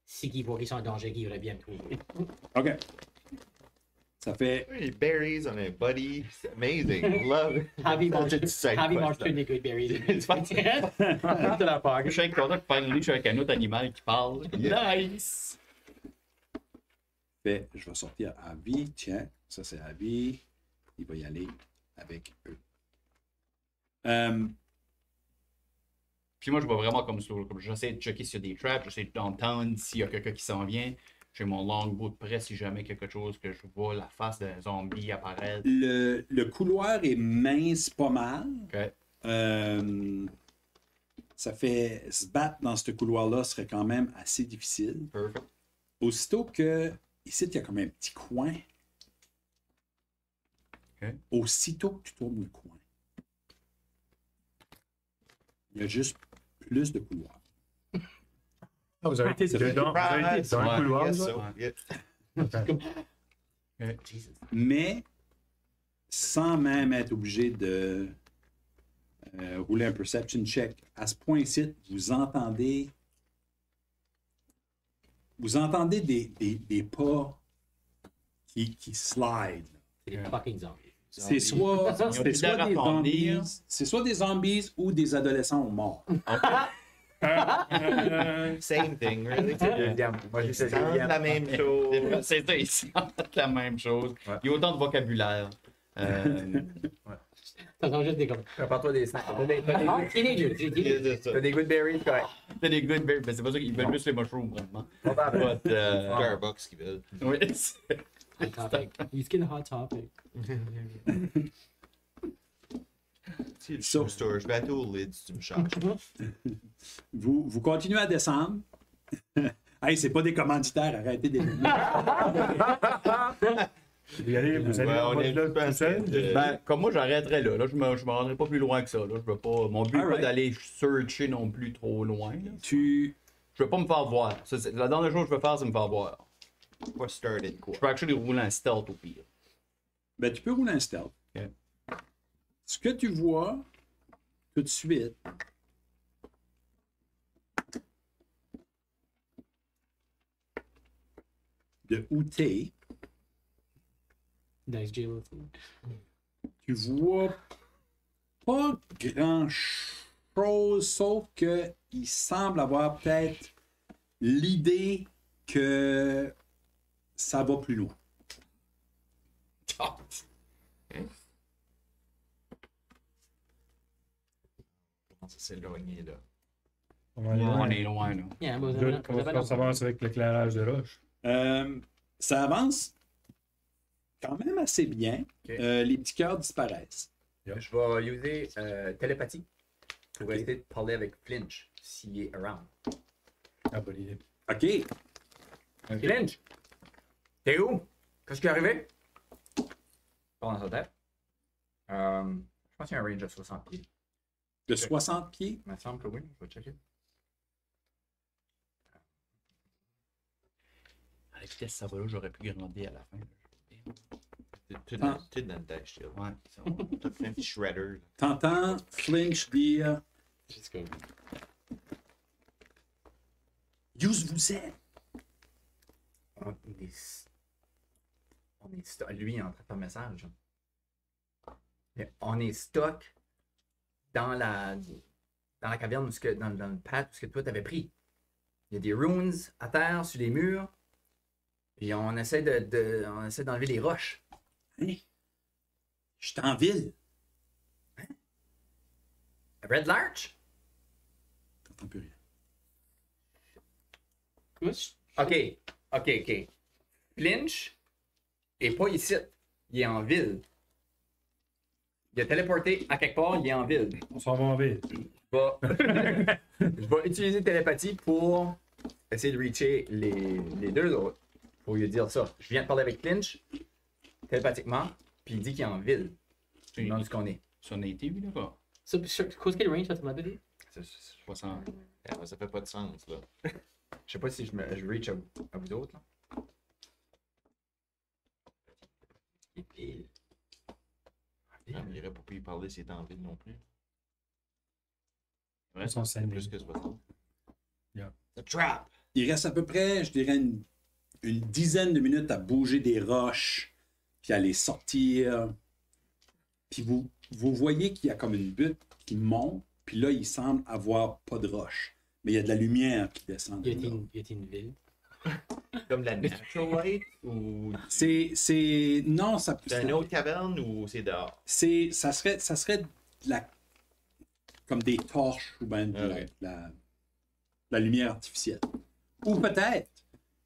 si qui voit qu'ils sont en danger, qu'il voudrait bien me trouver. OK. Ça fait. Hey, berries on a buddy. It's amazing. Love it. Javi mange Such a side Javi quest, mange là. que des good berries. C'est pas De la part. Je suis avec content de faire une je suis avec un autre animal qui parle. Nice! Fait, je vais sortir Javi. Tiens, ça c'est Javi. Il va y aller avec eux. Puis moi, je vais vraiment comme ça. Comme j'essaie de checker s'il y a des traps, j'essaie d'entendre s'il y a quelqu'un qui s'en vient. J'ai mon longbow de près si jamais quelque chose que je vois la face d'un zombie apparaître. Le couloir est mince pas mal. Ok. Ça fait se battre dans ce couloir-là serait quand même assez difficile. Perfect. Aussitôt que ici, il y a comme un petit coin. Ok. Aussitôt que tu tournes le coin, il y a juste plus de couloirs. Ah, vous avez été dedans, vous avez été dans Ouais. le couloir, Yes, ça? so, yeah. Mais sans même être obligé de rouler un perception check. À ce point-ci, vous entendez des pas qui slide. C'est des fucking zombies. C'est soit, Ils ont c'est plus soit d'air à des grandir. zombies, c'est soit des zombies ou des adolescents morts. Same thing, really. Deuxième. Moi, j'ai C'est cette deuxième. la même chose. C'est ça, ils sentent la même chose. Il y a autant de vocabulaire. T'entends juste des comme. Prépare-toi des snacks. T'as des- Ah, teenagers, j'ai dit. C'est ça. T'as des good berries, correct. C'est des good berries, mais c'est pas ça qu'ils veulent juste les mushrooms, vraiment. But, Starbucks qui veulent. oui, c'est- Hot topic. He's getting hot topic. Si le shoe store, je vais aller au lid si tu me changes. Vous continuez à descendre. Hey, c'est pas des commanditaires, arrêtez de. Vous allez Ouais, en on mode est là tout tout seul? Ben, comme moi, j'arrêterais là. Là, je me rendrai pas plus loin que ça. Là. Je veux pas... Mon but n'est pas Alright. d'aller searcher non plus trop loin. Là. Tu. Je veux pas me faire voir. La dernière chose que je veux faire, c'est me faire voir. Pas started, quoi. Je peux actually rouler un stealth au pire. Ben, tu peux rouler un stealth. Ok. Ce que tu vois tout de suite, de où t'es, Nice jail. tu vois pas grand-chose, sauf que il semble avoir peut-être l'idée que ça va plus loin. Ça s'est éloigné, là. On va aller On loin. est loin, là. Yeah, but Good. Comment ça s'avance avec l'éclairage de roche? Ça avance quand même assez bien. Ok. Les petits cœurs disparaissent. Je vais user télépathie. pour essayer de parler avec Flinch s'il est around. Ah, bonne idée. OK. Flinch! T'es où? Qu'est-ce qui est arrivé? Pas dans sa tête. Je pense qu'il y a un range de 60 pieds. De 60 pieds? Il me semble que oui, je vais checker. À la vitesse ça va là, j'aurais pu grandir à la fin. Tout dans le dash, là. Ouais. T'as fait un petit shredder. T'entends Flinch dire Just go. Yous vous êtes? On est stock. Lui, il est en train de faire un message. Mais on est stock dans la caverne, dans le pad, où ce que toi t'avais pris. Il y a des runes à terre, sur les murs. Et on essaie d'enlever les roches. Hein? Je suis en ville. Red Larch? T'entends plus rien. OK. Flinch est pas ici. Il est en ville. Il a téléporté à quelque part, il est en ville. On s'en va en ville. Je vais utiliser télépathie pour essayer de reacher les deux autres. Pour lui dire ça. Je viens de parler avec Flinch télépathiquement, puis il dit qu'il est en ville. Je me demande où qu'on est. Sur native, là, quoi. So, qu'est-ce qu'il range, ça m'a dit? 60. Ah, ça fait pas de sens, là. Je sais pas si je reach à vous autres. Là. Ah, mais il aurait pas pu y parler s'il était en ville non plus. Ouais, Son C'est sending. plus que 60. Yeah. The trap! Il reste à peu près, je dirais, une dizaine de minutes à bouger des roches, puis à les sortir. Puis vous voyez qu'il y a comme une butte qui monte, puis là, il semble avoir pas de roche. Mais il y a de la lumière qui descend. Y de là. a-t-il une ville? Comme la natural light ou Non, ça c'est une autre caverne ou c'est dehors? ça serait comme des torches ou bien de la lumière artificielle. Ou peut-être,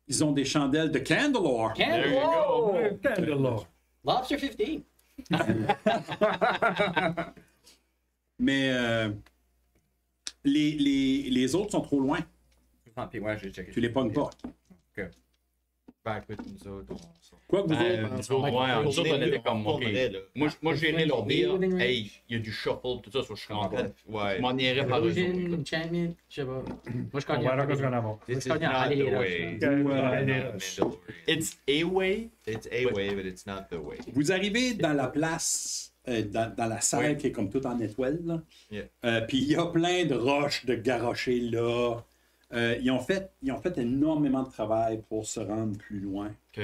ils ont des chandelles de Candelore. There you go. Candelore. Lobster 15! Mais les autres sont trop loin. Puis ouais, j'ai checké. Tu les pognes pas. Ben écoute, nous autres, Quoi que vous Ouais, autres, nous autres, on était comme, ok. tournerait, là. Moi j'irais leur dire, Within range. hey, il y a du shuffle, tout ça, sur je suis en train. Ouais. Je m'en irais par eux Illusion, autres. enchantment, je sais pas. Moi, je On connais. verra qu'est-ce qu'on a. Moi, This je is connais not aller the les way. roches. It's a way. It's a way, but it's not the way. vous arrivez dans la place, dans la salle Oui. qui est comme toute en étoile. Là. Yeah. Puis il y a plein de roches de garochées là. Ils ont fait énormément de travail pour se rendre plus loin. Ok.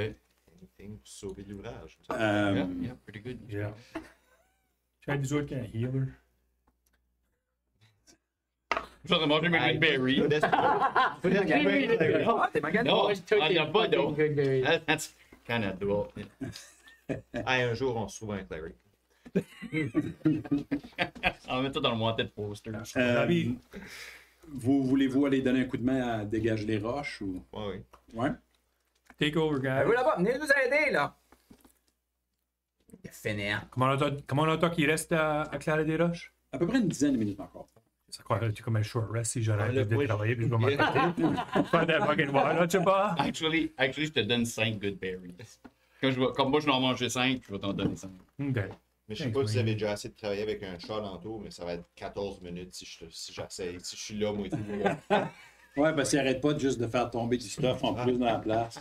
Anything pour sauver l'ouvrage. Yeah, pretty good. Yeah. J'ai des autres qui ont un healer. J'en ai mangé mes Hey, Greenberry. Ah, t'es magané. Non, Moi, je took on it n'a pas fucking d'autre. good berry. That's kind of dual. Hey, un jour, on se trouve un cleric. On va mettre ça dans le wanted poster. Ravi. Voulez-vous aller donner un coup de main à dégager les roches ou Ouais, oui. ouais? Take over, guys. Vous là-bas, venez nous aider, là. Il est fainéant. Comment longtemps qu'il reste à clarer des roches? À peu près une dizaine de minutes encore. Ça croirait-tu comme un short rest si j'arrête le de push. travailler puis je vais m'arrêter? Faire de la fucking water, tu sais pas? Actually, je te donne 5 good berries. Comme moi, je vais en manger 5, je vais t'en donner 5. Ok. Mais je sais pas si vous avez déjà assez de travailler avec un chat alentour, mais ça va être 14 minutes si j'essaie. Si je suis là, moi et tout. Ouais, parce qu'il arrête pas juste de faire tomber du stuff en plus dans la place.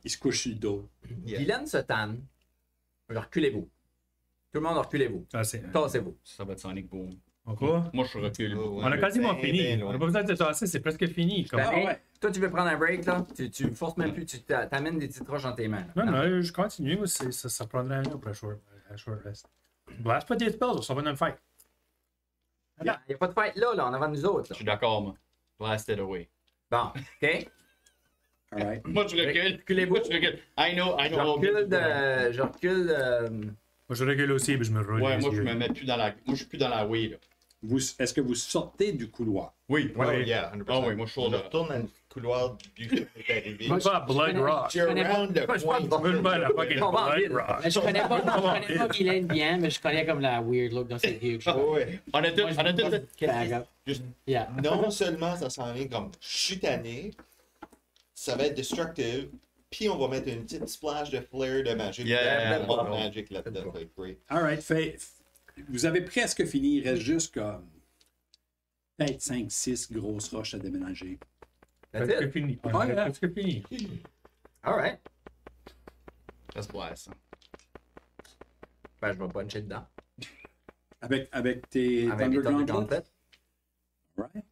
Il se couche sur le dos. Yeah. Guylaine se tanne. Reculez-vous. Tout le monde, reculez-vous. Ah, c'est... Tassez-vous. Ça va être Sonic Boom. Encore? Moi, je recule. Oh, ouais. On a quasiment Ben, fini. ben On loin. n'a pas besoin de se tasser, c'est presque fini. Comme... Ben, Ah hey, ouais. toi, tu veux prendre un break, là? Tu me forces même plus. Tu t'amènes des petites roches dans tes mains. là. Non, non, je continue. Moi, ça prendrait un an pour un short rest. Blast pas des spells, on s'en va dans le fight. Il n'y a pas de fight là, en avant de nous autres. Je Là. suis d'accord, moi. Blast it away. Bon, OK? All right. Moi, je recule. Reculez-vous. Moi, je recule. I know. Je recule. Moi, je recule aussi, puis je me roule. Ouais, les moi, je yeux. me mets plus dans la. Moi, je suis plus dans la way, là. Est-ce que vous sortez du couloir? Oui. Oh, yeah, 100%. Ah oui, moi, je suis On là. retourne couloir du est arrivé. Moi, pas à Blood Rock. Je round le Moi, je coin. pense Moi, je vais à la fucking On va en Blood ville. Rock. Mais je connais pas Guylaine bien, mais je connais comme la weird look dans ses yeux. Ouais. On a tout. Moi, je- On a tout. Bag up. Juste, Yeah. non seulement ça s'en vient comme je suis tanné, ça va être destructive, puis on va mettre une petite splash de flair de magic. Yeah. Pas de magic là-dedans. Fait que great. Alright, vous avez presque fini. Il reste juste comme peut-être 5-6 grosses roches à déménager. That's Presque it. fini. On Ouais, est presque fini. Alright. Ça se voit, ça. Ben, je vais puncher dedans. Avec tes Avec les Thunder Thunder Gauntlets? Gauntlets. Right.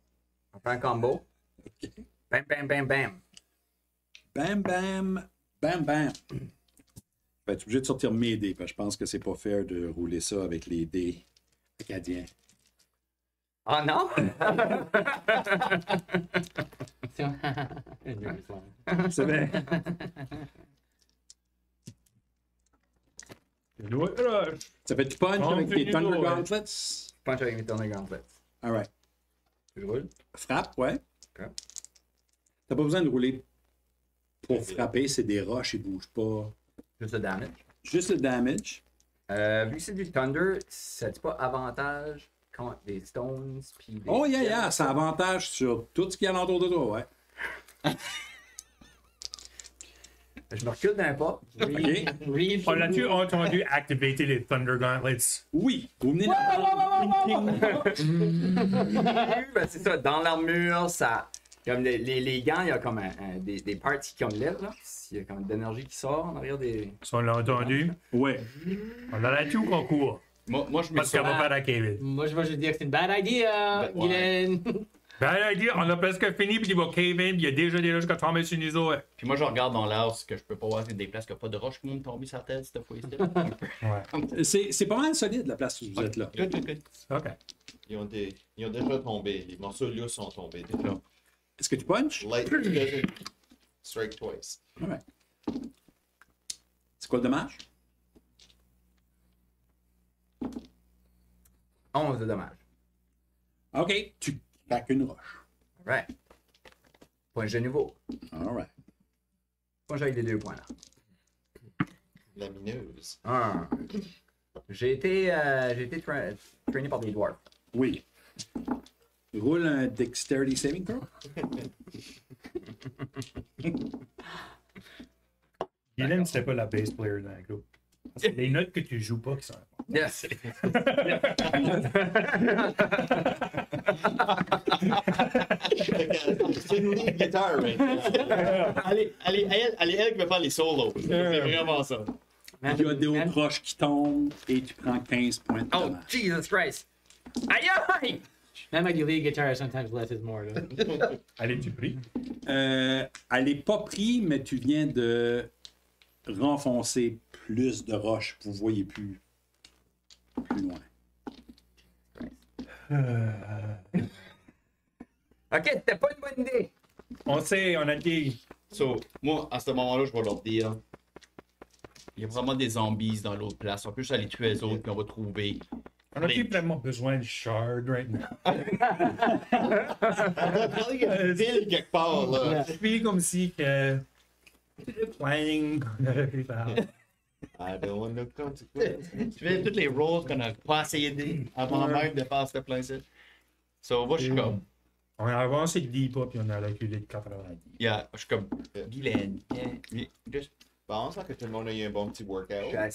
On fait un combo. OK. Bam, bam, bam, bam. Bam, bam, bam, bam. Ben, tu es obligé de sortir mes dés, parce que je pense que c'est pas fair de rouler ça avec les dés acadiens. Oh non! C'est vrai. Je dois rush. Ça fait du punch On avec tes finit Thunder d'eau, ouais. Gauntlets? Punch avec mes Thunder Gauntlets. Alright. Je roule. Frappe, ouais. Ok. T'as pas besoin de rouler pour frapper, c'est des roches, ils bougent pas. Juste le damage. Juste le damage. Vu que c'est du Thunder, ça dit pas avantage contre des stones puis des... Oh yeah, yeah, ça avantage sur tout ce qu'il y a autour de toi, ouais. Je me recule d'un pas. OK? On a-tu entendu activer les Thunder Gauntlets? Oui, vous venez là. Ben, c'est ça, dans l'armure, ça... Comme les gants, il y a comme des parties comme lèvres, là. Il y a comme de l'énergie qui sort en arrière des... Si on l'a entendu, Ouais. on a la tout qu'on court. Moi, je me Parce suis. qu'elle va faire à Kevin. Moi, je vais juste dire que c'est une bad idea, Ben, ouais. Guylaine. Ben, idea, on a presque fini, puis il va Kevin, puis il y a déjà des roches qui ont tombé sur nous autres. Puis moi, je regarde dans l'air, ce que je peux pas voir, c'est des places qui n'ont pas de roches qui vont me tomber sur la tête cette fois-ci. Ouais. C'est pas mal solide la place où vous êtes là. Good, good, good. OK. Ils ont déjà tombé. Les morceaux là sont tombés. déjà. Est-ce que tu punches? Light doesn't strike twice. Alright. C'est quoi le dommage? 11 de dommage. OK, tu craques une roche. Right. Punch de nouveau. Alright. Punch avec les 2 points, là. La mineuse. 1. J'ai été trainé par des dwarfs. Oui. Roule un Dexterity Saving Throw. Guylaine, c'était pas la bass player dans le groupe. C'est les notes que tu joues pas qui sont importantes. Yes! C'est une lead guitar, right? Allez, elle qui va faire les solos. C'est vraiment ça. Il y a d'autres roches qui tombent et tu prends 15 points de Oh, dommage. Jesus Christ! Aïe aïe! Même avec des lead guitars, sometimes less is more. Là. Allez, tu pries. Elle n'est pas prise, mais tu viens de renfoncer plus de roches. Vous ne voyez plus loin. Ok, c'était pas une bonne idée! On sait, on a dit. So, moi, à ce moment-là, je vais leur dire il y a vraiment des zombies dans l'autre place. On peut juste aller tuer les autres, puis on va trouver. On a vraiment besoin de shard right now. Il y a une ville quelque part, là. Je suis comme si que. Playing qu'on aurait pu faire. I don't want no consequences. Tu fais toutes les rolls qu'on n'a pas essayé avant même de faire ce plein-ci. So, moi, je suis comme. On a avancé de 10 pas, puis on a reculé de 90. Yeah, je suis comme. Guylaine, just. Je pense que tout le monde a eu un bon petit workout. Je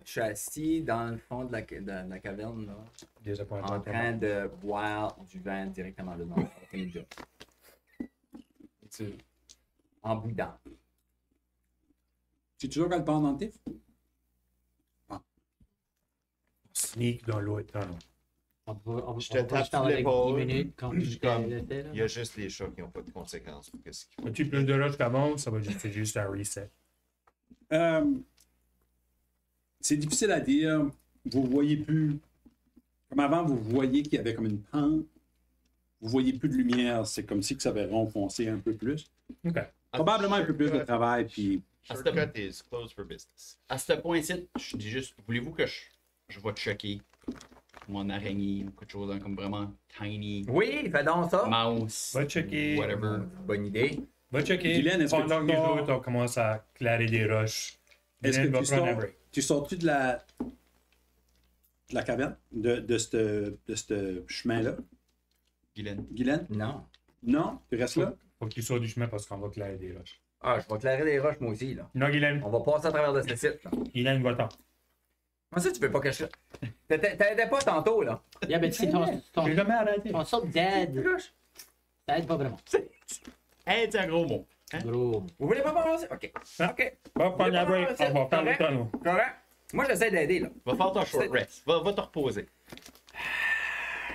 suis assis dans le fond de la caverne, là, Des en appointements. train de boire du vin directement dedans. En boudant. C'est toujours quand le dans le tif? Sneak dans l'autre tunnel. Je te tape sur l'épaule. 10 minutes quand je Comme, l'étais, là. il y a juste les chats qui n'ont pas de conséquences. Pour qu'est-ce qu'il faut. As-tu plus de rush qu'avant? Ça va juste, c'est juste un reset. C'est difficile à dire. Vous voyez plus. Comme avant, vous voyez qu'il y avait comme une pente. Vous voyez plus de lumière. C'est comme si que ça avait renfoncé un peu plus. OK. Probablement un peu plus de travail. Puis Shortcut is closed for business. À ce point-ci, je dis juste voulez-vous que je vais te choquer ou en araignée ou quelque chose hein, comme vraiment tiny Oui, fais donc ça. mouse, Va checker. whatever. Bonne idée. Va checker. Guylaine, est-ce que Pendant tu que les sors- autres, on commence à clairer des roches. Est-ce Guylaine que va prendre un break. tu sors-tu de la caverne, de ce chemin-là, Guylaine. Guylaine? Non. Non? Tu restes là? Faut que tu sors du chemin parce qu'on va clairer des roches. Ah, je vais clairer des roches, moi aussi, là. Non, Guylaine. On va passer à travers de ce site, là. Guylaine, va-t'en. Comment ça, tu veux pas cacher? T'aidais pas tantôt, là. Yeah, ben, tu sais, J'ai jamais arrêté. ton sort d'aide, ça aide pas vraiment. Hey, c'est un gros mot. Hein? Gros. Vous voulez pas commencer? OK. OK. Va prendre un break. On va faire le Correct. tonneau. Correct. Moi, j'essaie d'aider, là. Va faire ton short rest. Va te reposer.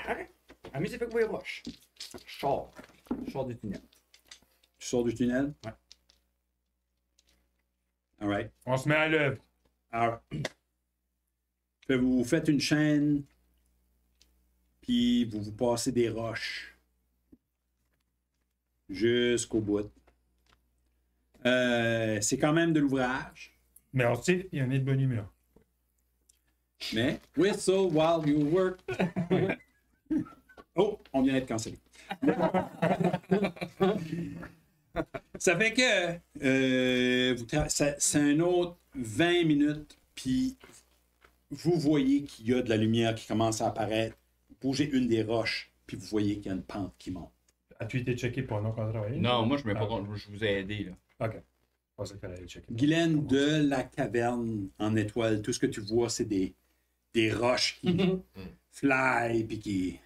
OK. Amusez-vous avec vos roches. Je sors du tunnel. Tu sors du tunnel? Ouais. All right. On se met à l'œuvre. Alors, vous faites une chaîne, puis vous passez des roches jusqu'au bout. C'est quand même de l'ouvrage, Merci, il y en a de bonne humeur. mais whistle while you work. Oh, on vient d'être cancellé. Ça fait que c'est un autre 20 minutes, puis vous voyez qu'il y a de la lumière qui commence à apparaître. Bougez une des roches, puis vous voyez qu'il y a une pente qui monte. As-tu été checké pendant qu'on travaillait? Non, moi, je mets pas Ah. compte. Je vous ai aidé, là. Ok. Je pensais qu'il fallait aller checker. Guylaine, de la caverne en étoile, tout ce que tu vois, c'est des roches qui fly, puis qui...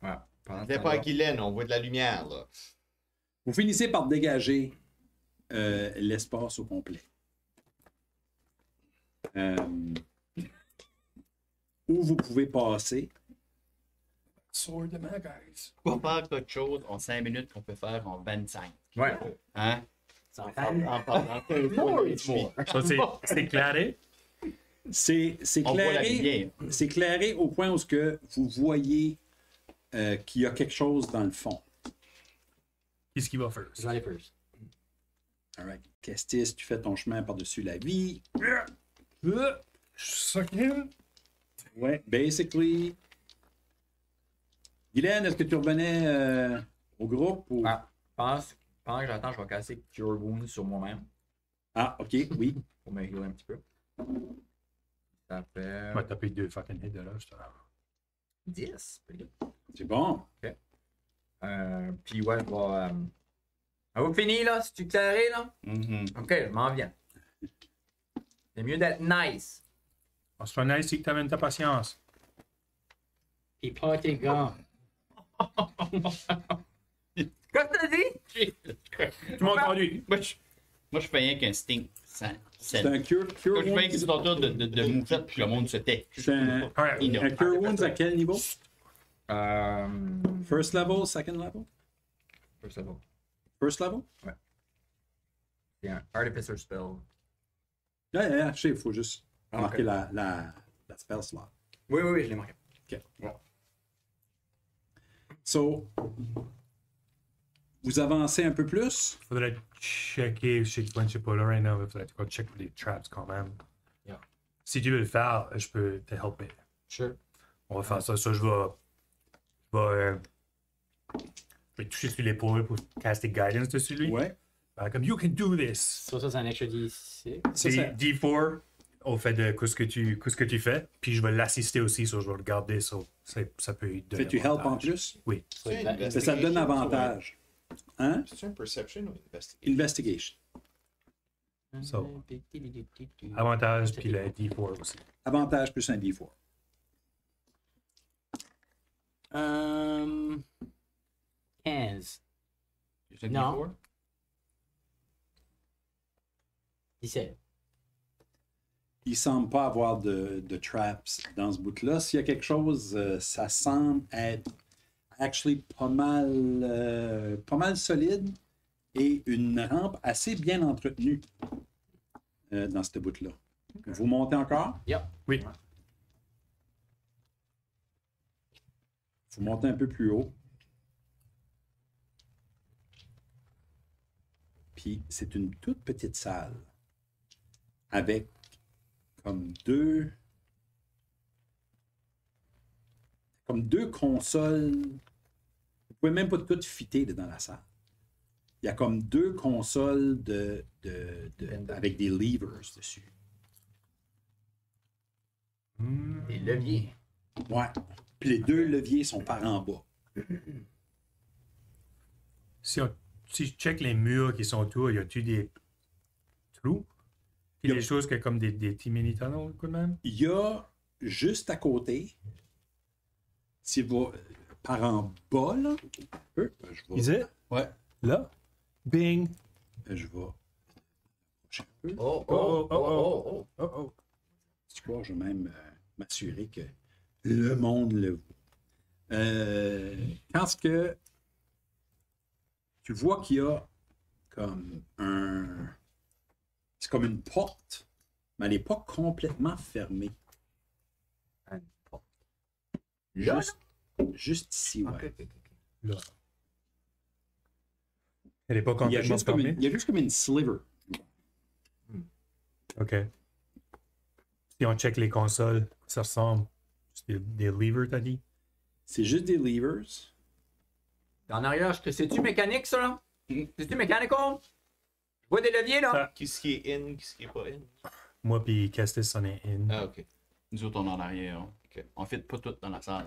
Ouais. Pendant ce C'était pas à Guylaine, on voit de la lumière, là. Vous finissez par dégager l'espace au complet. Où vous pouvez passer. Sword de ma guys. On va faire quelque chose en 5 minutes qu'on peut faire en 25. Ouais. Hein? Ça en En fait. parlant de Ça, c'est clairé. C'est On voit la clairé, lumière. c'est clairé au point où ce que vous voyez qu'il y a quelque chose dans le fond. Qu'est-ce qu'il va faire? Je vais aller first. All right. Kestis, tu fais ton chemin par-dessus la vie. Suck in. Ouais, basically. Guylaine, est-ce que tu revenais au groupe? Ou... Ah, pendant que j'attends, je vais casser Cure Wounds sur moi-même Ah, ok, oui. pour me healer un petit peu. Ça fait Va taper 2 fucking hits de là, je te 10. Pretty good. C'est bon. Puis ouais, je vais. Avez-vous fini là? C'est-tu carré là? Mhm. Ok, je m'en viens. C'est mieux d'être nice. On se fait nice si tu amènes ta patience. Et pas tes gants. Qu'est-ce que t'as dit? Tu m'as entendu? Moi, je fais rien qu'un stink. C'est un cure Quand je fais une wounds. histoire de moufette, puis le monde se tait. C'est un, Ouais. un cure wounds à quel niveau? Euh. First level, second level? C'est bon. First level? C'est un Artificer Spell. Je sais, il faut juste marquer Ok. la spell slot. Oui, je l'ai marqué. OK. So, vous avancez un peu plus. Faudrait checker, je sais que je sais pas là right now, mais faudrait qu'on check les traps quand même. Yeah. Si tu veux le faire, je peux te helper. Sure. On va faire ça. Ça, je vais toucher sur l'épaule pour caster guidance dessus lui. Ouais. Comme you can do this. Ça, c'est un extra D6. C'est D4 au fait de ce que tu fais, puis je vais l'assister aussi, ça je vais le garder, ça peut lui donner Fais-tu help en avantage. plus? Oui. C'est Ben, une Ça te donne investigation, avantage. Hein? C'est un perception ou investigation? Investigation. So, avantage, puis le D4 aussi. Avantage plus un D4. 15. Juste un Non. D4? 17. Il semble pas avoir de traps dans ce bout-là. S'il y a quelque chose, ça semble être actually pas mal solide et une rampe assez bien entretenue dans ce bout-là. Vous montez encore? Yep. Oui. Vous montez un peu plus haut. Puis c'est une toute petite salle avec comme deux comme deux consoles. Vous pouvez même pas toutes fitter dans la salle. Il y a comme deux consoles avec des levers dessus. Des leviers. Ouais. Puis les deux leviers sont par en bas. Si je check les murs qui sont autour, y a-tu des trous? Puis Y a- des choses comme des petits mini-tunnels, quand même? Il y a juste à côté, si vous par en bas, là, je vais, Is it? Ouais. Là? Bing! je vais approcher un peu. Oh, Oh, oh, oh, oh. Oh, oh. Tu crois, je vais même m'assurer que le monde le voit. Quand ce que tu vois qu'il y a comme c'est comme une porte, mais elle n'est pas complètement fermée. Là? Juste ici, ouais. Ok, ok, ok. Là. Elle est pas Il y a complètement juste comme fermée? il y a juste comme une sliver. OK. Si on check les consoles, ça ressemble. C'est des levers, t'as dit? C'est juste des levers. En arrière, c'est-tu mécanique, ça, là? C'est-tu mechanical? Je vois des leviers, là. Ça- Qu'est-ce qui est in, qu'est-ce qui est pas in? Moi puis Kestis, on est in. Ah, ok. Nous autres, on est en arrière. Hein. On fit pas tout dans la salle.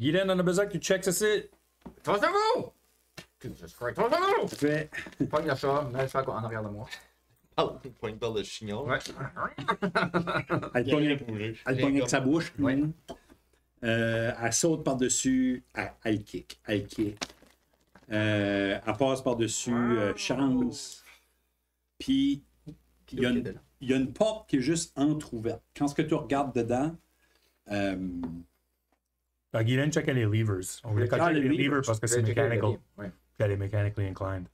Guylaine, on a besoin que tu checkes ceci. Attention-vous! Attention-vous! Fait, Pogne la ça, mets ça en arrière de moi. Ah, pointe par le chignon. Ouais. elle pogne avec sa bouche. Ouais. Elle saute par-dessus. Elle kick. Elle kick. Elle passe par-dessus chance. Puis, il y a une porte qui est juste entrouverte. Quand ce que tu regardes dedans, Guylaine checkait les levers. On voulait Ah, checker les les levers. levers parce que c'est mechanical. Ouais. Puis elle est mechanically inclined.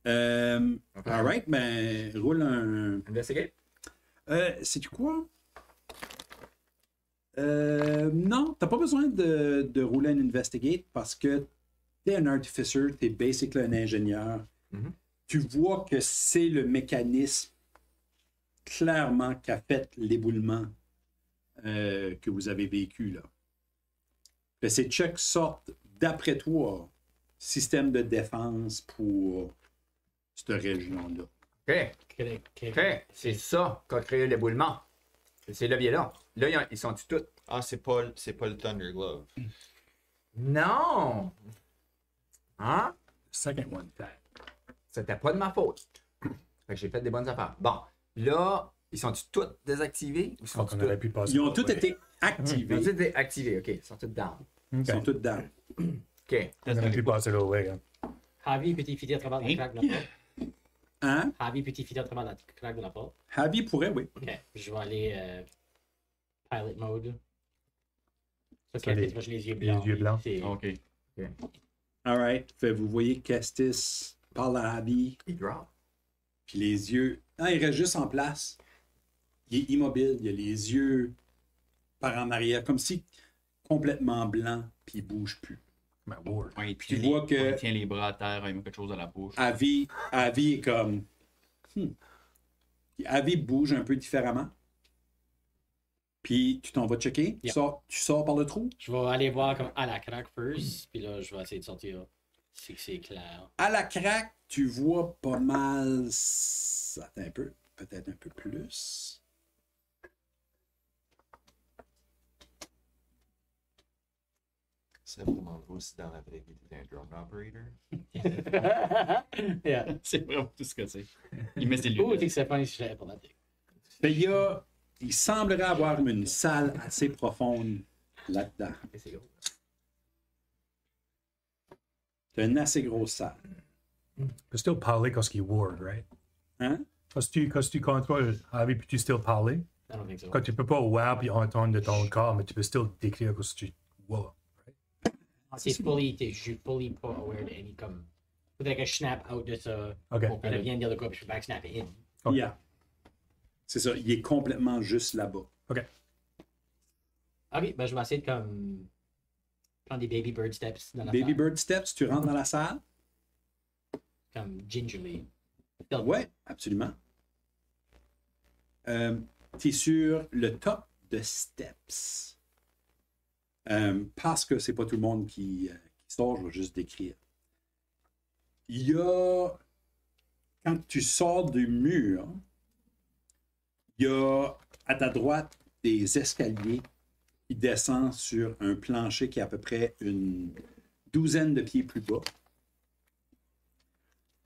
alright, ben, roule un. Investigate. Sais-tu quoi? Non, t'as pas besoin de rouler un investigate parce que t'es un artificer, t'es basically un ingénieur. Mhm. Tu vois que c'est le mécanisme clairement qui a fait l'éboulement que vous avez vécu là. Fait, ces checks sortent, d'après toi, système de défense pour cette région-là. OK. OK. C'est ça qui a créé l'éboulement. C'est ces leviers-là. Là, ils sont tous. Ah, c'est pas le Thunder Glove. Non! Hein? Second one, that. C'était pas de ma faute. Fait que j'ai fait des bonnes affaires. Bon, là, ils sont tous désactivés? Ou sont Donc on aurait pu passer. Ils ont l'autre tous way. été Ils activés. ont tous été activés, OK. Ils sont tous down. Ils OK. sont tous down. OK. On aurait pu passer l'autre way. Hein. Javi, peut-il fitter à travers la craque de la porte? Hein? Javi, peut-il fitter à travers la craque de la porte? Javi pourrait, oui. Ok. Je vais aller pilot mode. Ça, Ça, c'est j'ai les yeux blancs. les yeux blancs. C'est- OK. Alright. Fait, vous voyez Kestis parle à Javi, Ils drop. puis les yeux. Non, il reste juste en place. Il est immobile, il a les yeux par en arrière, comme si complètement blanc, puis il bouge plus. My ward. Ouais, il Tu tient vois que- il tient les bras à terre, il met quelque chose à la bouche. Avi est comme. Avi bouge un peu différemment. Puis tu t'en vas checker. Yeah. Tu sors par le trou. Je vais aller voir comme à la craque first, puis là, je vais essayer de sortir si c'est clair. À la craque, tu vois pas mal. Attends un peu. Peut-être un peu plus. C'est vraiment drôle si dans la vraie vie t'étais un drone operator. Yeah. C'est vraiment tout ce que c'est. Il met ses Ou lunettes. t'es que c'est pas un sujet informatique. Fait, il semblerait avoir une salle assez profonde là-dedans. OK, c'est gros. C'est une assez grosse salle. peux still parler quand il ward, right? Hein? Quand tu contrôles Javi, puis tu still parler. I don't think so. Quand tu peux pas voir puis entendre de ton corps, mais tu peux still décrire ce que tu vois. Je suis fully pas aware de any comme. Faudrait que je snap out de ça. OK. Pour qu'elle vienne dire de quoi, puis je peux back snap in. Ok. Yeah. C'est ça. Il est complètement juste là-bas. OK. Ok, ben je vais essayer de comme. Prendre des baby bird steps dans la Baby salle. Bird Steps, tu rentres dans la salle? Comme gingerly. Ouais, absolument. Tu es sur le top de steps. Parce que c'est pas tout le monde qui sort, je vais juste décrire. Il y a, quand tu sors du mur, il y a à ta droite des escaliers qui descendent sur un plancher qui est à peu près une douzaine de pieds plus bas.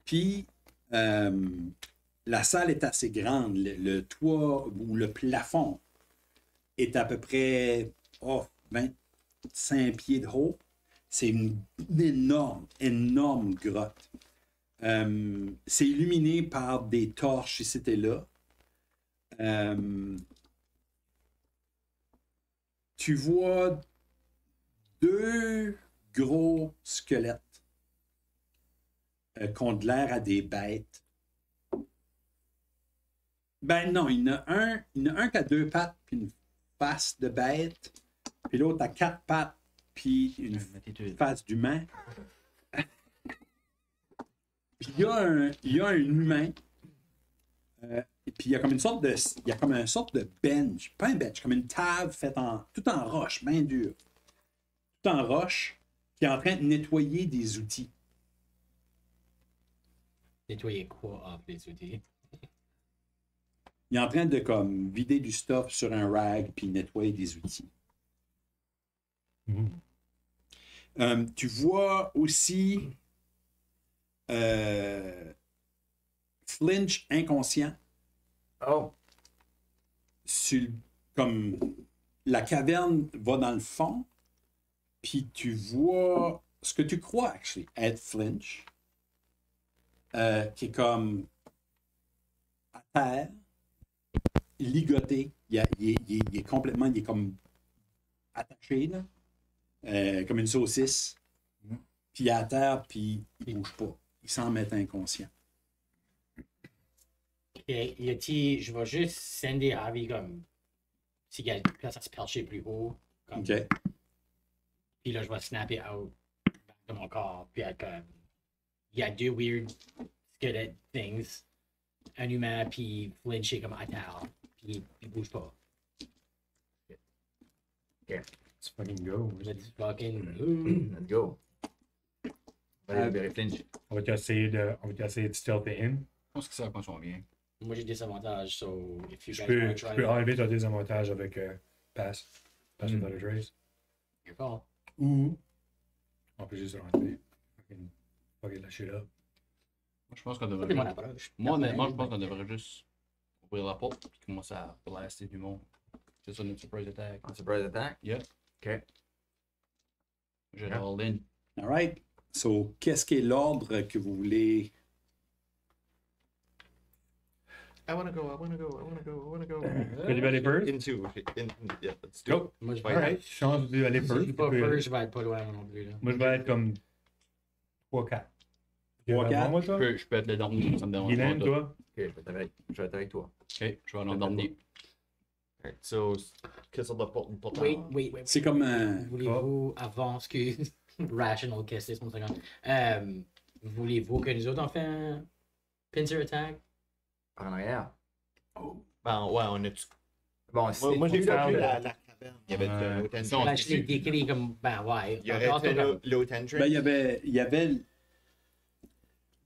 Puis, la salle est assez grande. Le toit ou le plafond est à peu près 25 pieds de haut. C'est une énorme grotte. C'est illuminé par des torches ici et là. Tu vois 2 gros squelettes qui ont de l'air à des bêtes. Ben non, il y en a un qui a 2 pattes puis une face de bête, puis l'autre a 4 pattes puis une face d'humain. Puis il y a un humain. Et puis il y a comme une sorte de bench, pas un bench, comme une table faite tout en roche, bien dure. Tout en roche, qui est en train de nettoyer des outils. Nettoyer quoi? Ah, les outils. Il est en train de comme vider du stuff sur un rag puis nettoyer des outils. Tu vois aussi Flinch inconscient. Oh. Comme la caverne va dans le fond, puis tu vois ce que tu crois actually, être Flinch, qui est comme à terre, ligoté. Il est complètement, il est comme attaché, là, comme une saucisse. Puis il est à terre, puis il bouge pas. Il semble être inconscient. Et je vais juste sender Harvey comme s'il y a une place à se percher plus haut. Comme, OK. Puis là, je vais snapper out de mon corps. Puis être comme. Il y a 2 weird squelette things. Un humain, puis Flinch est comme à terre. Puis il bouge pas. Let's fucking go. Let's fucking. Let's go. Allez, libérer Flinch. On va essayer de stealther in. Je pense que ça qu'on s'en vient. Moi, j'ai des avantages, so if you Je guys want peux, to je try peux it, enlever ton désavantage avec Pass without a trace. your call. Ou on peut juste rentrer. Fucking lâcher là. Moi, je pense qu'on C'est devrait. mon approche. Moi, honnêtement, je pense qu'on devrait juste ouvrir la porte et commencer à blaster du monde. C'est ça notre surprise attack. Un surprise attack? Yeah. OK. J'ai all in. All right. So, qu'est-ce qui est l'ordre que vous voulez? I wanna go. Tu veux aller first? Yeah, let's do it. Moi, je vais Alright, change d'aller Si je first. suis pas first, je vais être pas loin non plus. Là. Moi, je vais être comme 3-4. 3-4. Moi, toi? Je peux être le dernier, ça me dérange Guylaine, pas. toi? OK, je vais être avec toi. Ok, je vais aller en dernier. Alright, so, qu'est-ce qu'on porte une porte? Wait. C'est comme un. Voulez-vous, avant, excuse, rational question, c'est mon second. Voulez-vous que nous autres on fait un pincer attack? Par en arrière. Ben, ouais, on a. Bon, Moi, j'ai found vu it. la caverne. Il y avait Ouais. l'autre Si on- Ben, je l'ai décrit comme, ben ouais. Il y aurait été l'autre entrance. Ben, il y avait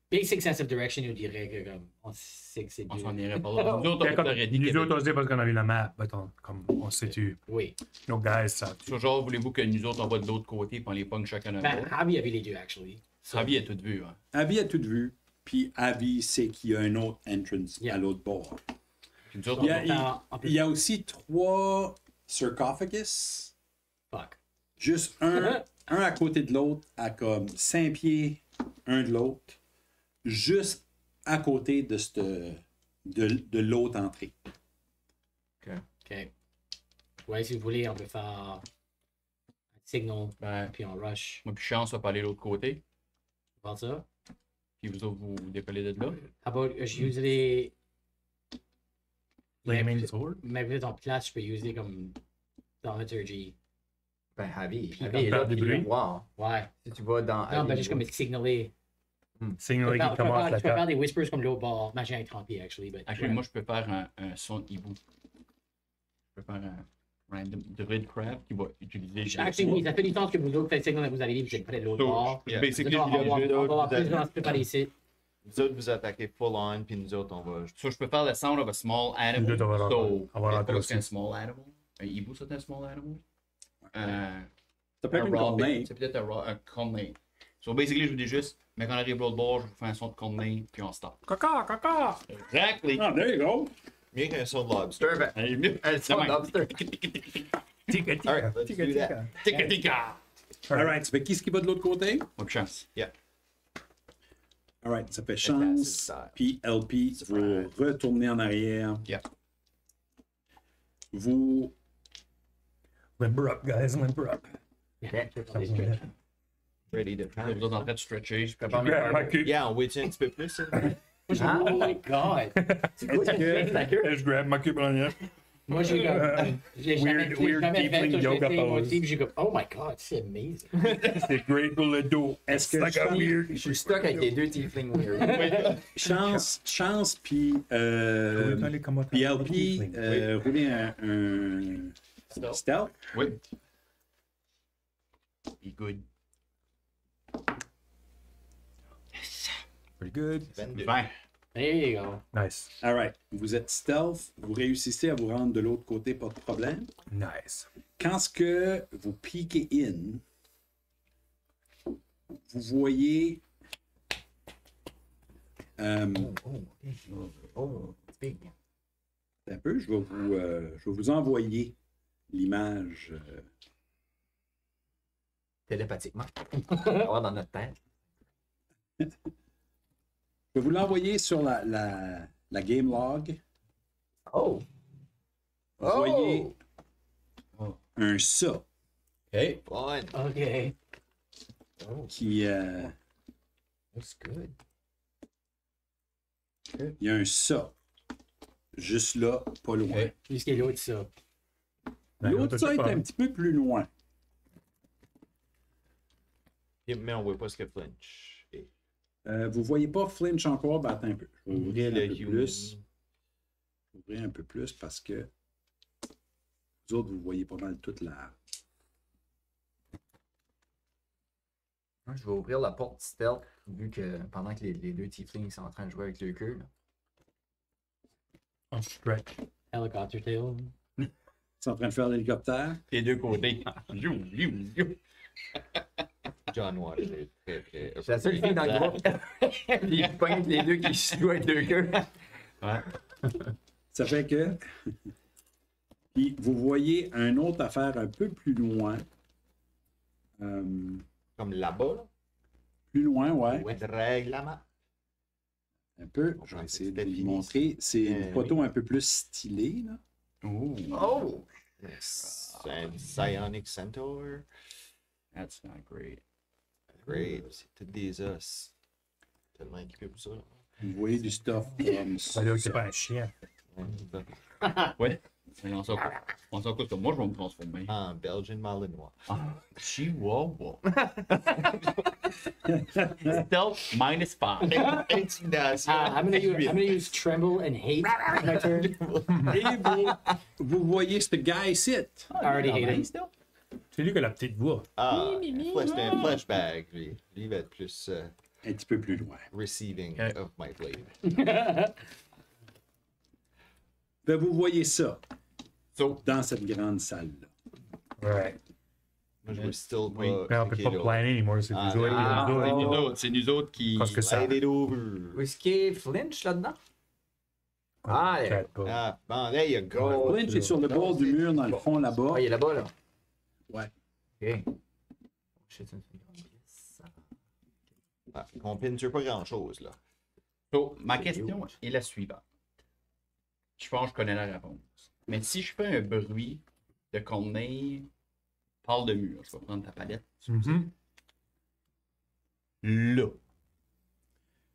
Basic sense of direction nous dirait que comme, on sait que c'est On dur. s'en irait pas là. Nous autres, on aurait dit Nous que. autres, on sait parce qu'on a vu la map. Comme on sait-tu. Oui. Nos guys savent. Sur genre, voulez-vous que nous autres, on va de l'autre côté et on les pogne chacun à Ben, l'autre? Harvey avait les deux, actually. Ravi a tout vu. Hein. Abby a tout vu, puis Abby sait qu'il y a un autre entrance Yeah. à l'autre bord. Puis nous autres, Il y on a, va- il y a aussi 3 sarcophagus, Fuck. juste un à côté de l'autre, à comme 5 pieds un de l'autre, juste à côté de l'autre entrée. OK. Ouais, si vous voulez, on peut faire un signal, Ben, puis on rush. moi, puis chance, on va pas aller de l'autre côté. Voir ça. Puis vous autres, vous décollez de là. How about, je use les... Flaming sword? Mais peut-être en place, je peux user comme Thaumaturgy. Ben, Javi Puis est comme là, faire du puis bruit. voir. Ouais. Si tu vas dans Non, ben juste comme signaler. Signal Je qui peux commence la faire carte. des whispers comme l'autre bord. Imagine avec 30 pieds, actually. But, Actually, moi, je peux faire un son hibou. Je peux faire un. random druid crab qui va utiliser. Actually, oui, ça fait du sens que vous autres, faites signe que vous arrivez, vous êtes près de l'autre bord. So, basically, On va je dirais avoir vous plus de êtes- gens se préparer ici. Vous autres, vous attaquez full on, puis nous autres, on va. So, je peux faire le sound of a small animal. Nous deux, on va So, rentrer c'est aussi. un small animal. Un hibou, c'est un small animal. Ça peut être Un une rabbit, corneille. c'est peut-être un corneille. So, basically, je vous dis juste, mais quand on arrive l'autre bord, je vous fais un son de corneille, puis on stop. Caca, caca! Exactly. Ah, there you go. Mieux qu'un son de lobster. Perfect. Son de lobster. Tika, tika, Alright, let's tika, do tika. that. Tika tika. All right, ça fait qui est-ce qui va de l'autre côté? Bonne chance. All right, ça fait That's chance. side. Puis LP, vous retournez en arrière. Yeah. Vous. Limber up, guys, limber up. Ready to Vous êtes en train de stretcher. je Prépare mes Grab my cartes. cube. Yeah, on wait un petit peu plus. hein? Oh my god! Est-ce que. Je grab ma cube en arrière. Moi, j'ai comme. J'ai jamais Weird j'ai jamais fait tiefling ça, j'ai yoga essayé moi pose. aussi, puis j'ai comme, oh my god, c'est amazing. C'est great pour le dos. Est-ce que Like a weird. Je suis stuck avec les deux tieflings weird. chance, puis. Puis LP, roulez un stealth. Oui. Be good. Pretty good. 22. 20. There you go. Nice. All right. Vous êtes stealth. Vous réussissez à vous rendre de l'autre côté, pas de problème. Nice. Quand ce que vous piquez in, vous voyez. Oh, big. Un peu, je vais vous envoyer l'image. Télépathiquement. On va voir dans notre tête. Je vais vous l'envoyer sur la game log. Oh! Vous voyez un ça Hey! Fun. Ok. qui. Looks good. Il y a un ça. Juste là, pas loin. Okay. Jusqu'à l'autre, ça. L'autre ça est un petit peu plus loin. Mais on voit pas ce que flinch. Et Vous voyez pas Flinch encore, ben attends un peu. Je vais ouvrir le un peu human. plus. Je vais ouvrir un peu plus parce que vous autres, vous voyez pas mal toute la. Je vais ouvrir la porte stealth, vu que pendant que les deux tieflings sont en train de jouer avec le queue. On stretch. Helicopter tail. C'est en train de faire l'hélicoptère. Les deux côtés. You, you, you. John Waters est très, très. C'est la seule fille dans le groupe. Puis il pogne avec les deux qui jouent avec le queue. Ouais. Ça fait que. Puis vous voyez une autre affaire un peu plus loin. Comme là-bas, là. Plus loin, ouais. Ouais. Règlement. Un peu. On Je vais prend essayer de cette vous le définition. montrer. C'est une Oui. photo un peu plus stylée. Là. Ooh. Oh! C'est un Psionic Centaur. That's not great. Great. C'est tous des os. Tellement équipé pour ça. là. Vous voyez du stuff comme Ça veut dire que c'est pas un chien. Ouais. On s'en cause que moi, je vais me transformer. En Belgian Malinois. Chihuahua. Stealth -5. Intimidation. I'm gonna use tremble and hate on my turn. Et vous voyez ce gars ici. I already hate him. C'est lui qui a la petite voix. Ah, c'est un flashback, lui. Lui, il va être plus Un petit peu plus loin. receiving Okay. of my blade. Ben, vous voyez ça So, dans cette grande salle-là. Ouais. Moi, je veux still Oui. pas. Mais on peut cliquer pas là. planer anymore. C'est Ah, nous autres. ah, nous autres. c'est nous autres. C'est nous autres qui. Parce que ça. Slide it over. Où est-ce qu'il y a Flinch là-dedans? Ah, il y a- Catball. Ah, bon, there you go. Flinch est sur le bord du mur, dans le fond, là-bas. Ah, il est là-bas, là. Ouais. Ok. Oh, shit, c'est une grande pièce. Ah, on pine sur pas grand-chose, là. So, ma question est la suivante. Je pense que je connais la réponse. Mais si je fais un bruit de corneille, parle de mur, je vais prendre ta palette. Mhm. Là.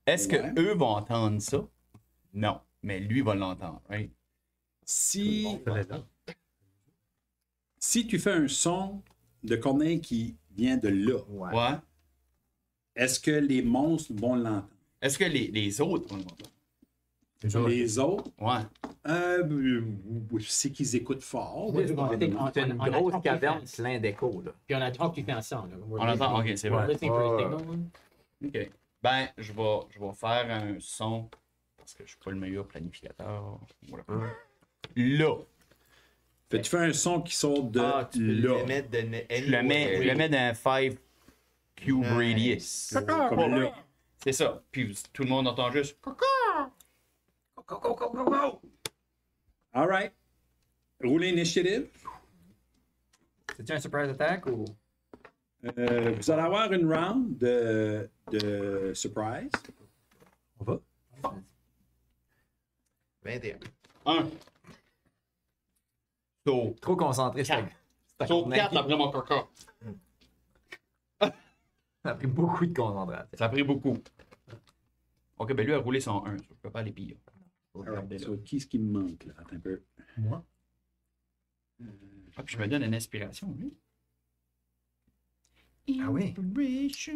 Est-ce Ouais. que eux vont entendre ça? Non. Mais lui va l'entendre, right? Si, Ça va être là. si tu fais un son de corneille qui vient de là, Ouais. Ouais. est-ce que les monstres vont l'entendre? Est-ce que les autres vont l'entendre? Les autres, Ouais. c'est qu'ils écoutent fort. Ouais. C'est une on attend grosse qu'il caverne fasse. pleine d'écho, là. Puis on attend que tu fais ensemble. Là. On attend, ok, c'est vrai. Listening for a signal. Ok. Ben, je vais faire un son parce que je suis pas le meilleur planificateur. Voilà. Là. Fait que tu fais un son qui sort de Tu peux là. le mettre de Je le mets dans un 5 cube radius. Comme là. C'est ça. Puis tout le monde entend juste. All right. Roulez initiative. C'est-tu un surprise attack ou. Vous allez avoir une round de surprise. On va. 21. 1. So, Trop concentré, c'est so 4 après mon caca. Ça a pris beaucoup de concentration. Ça a pris beaucoup. Ok, ben lui a roulé son 1. Je peux pas aller pire. All right. So, qui est-ce qui me manque là? Attends un peu. Moi. Ah, puis je me donne une inspiration, lui. Ah oui?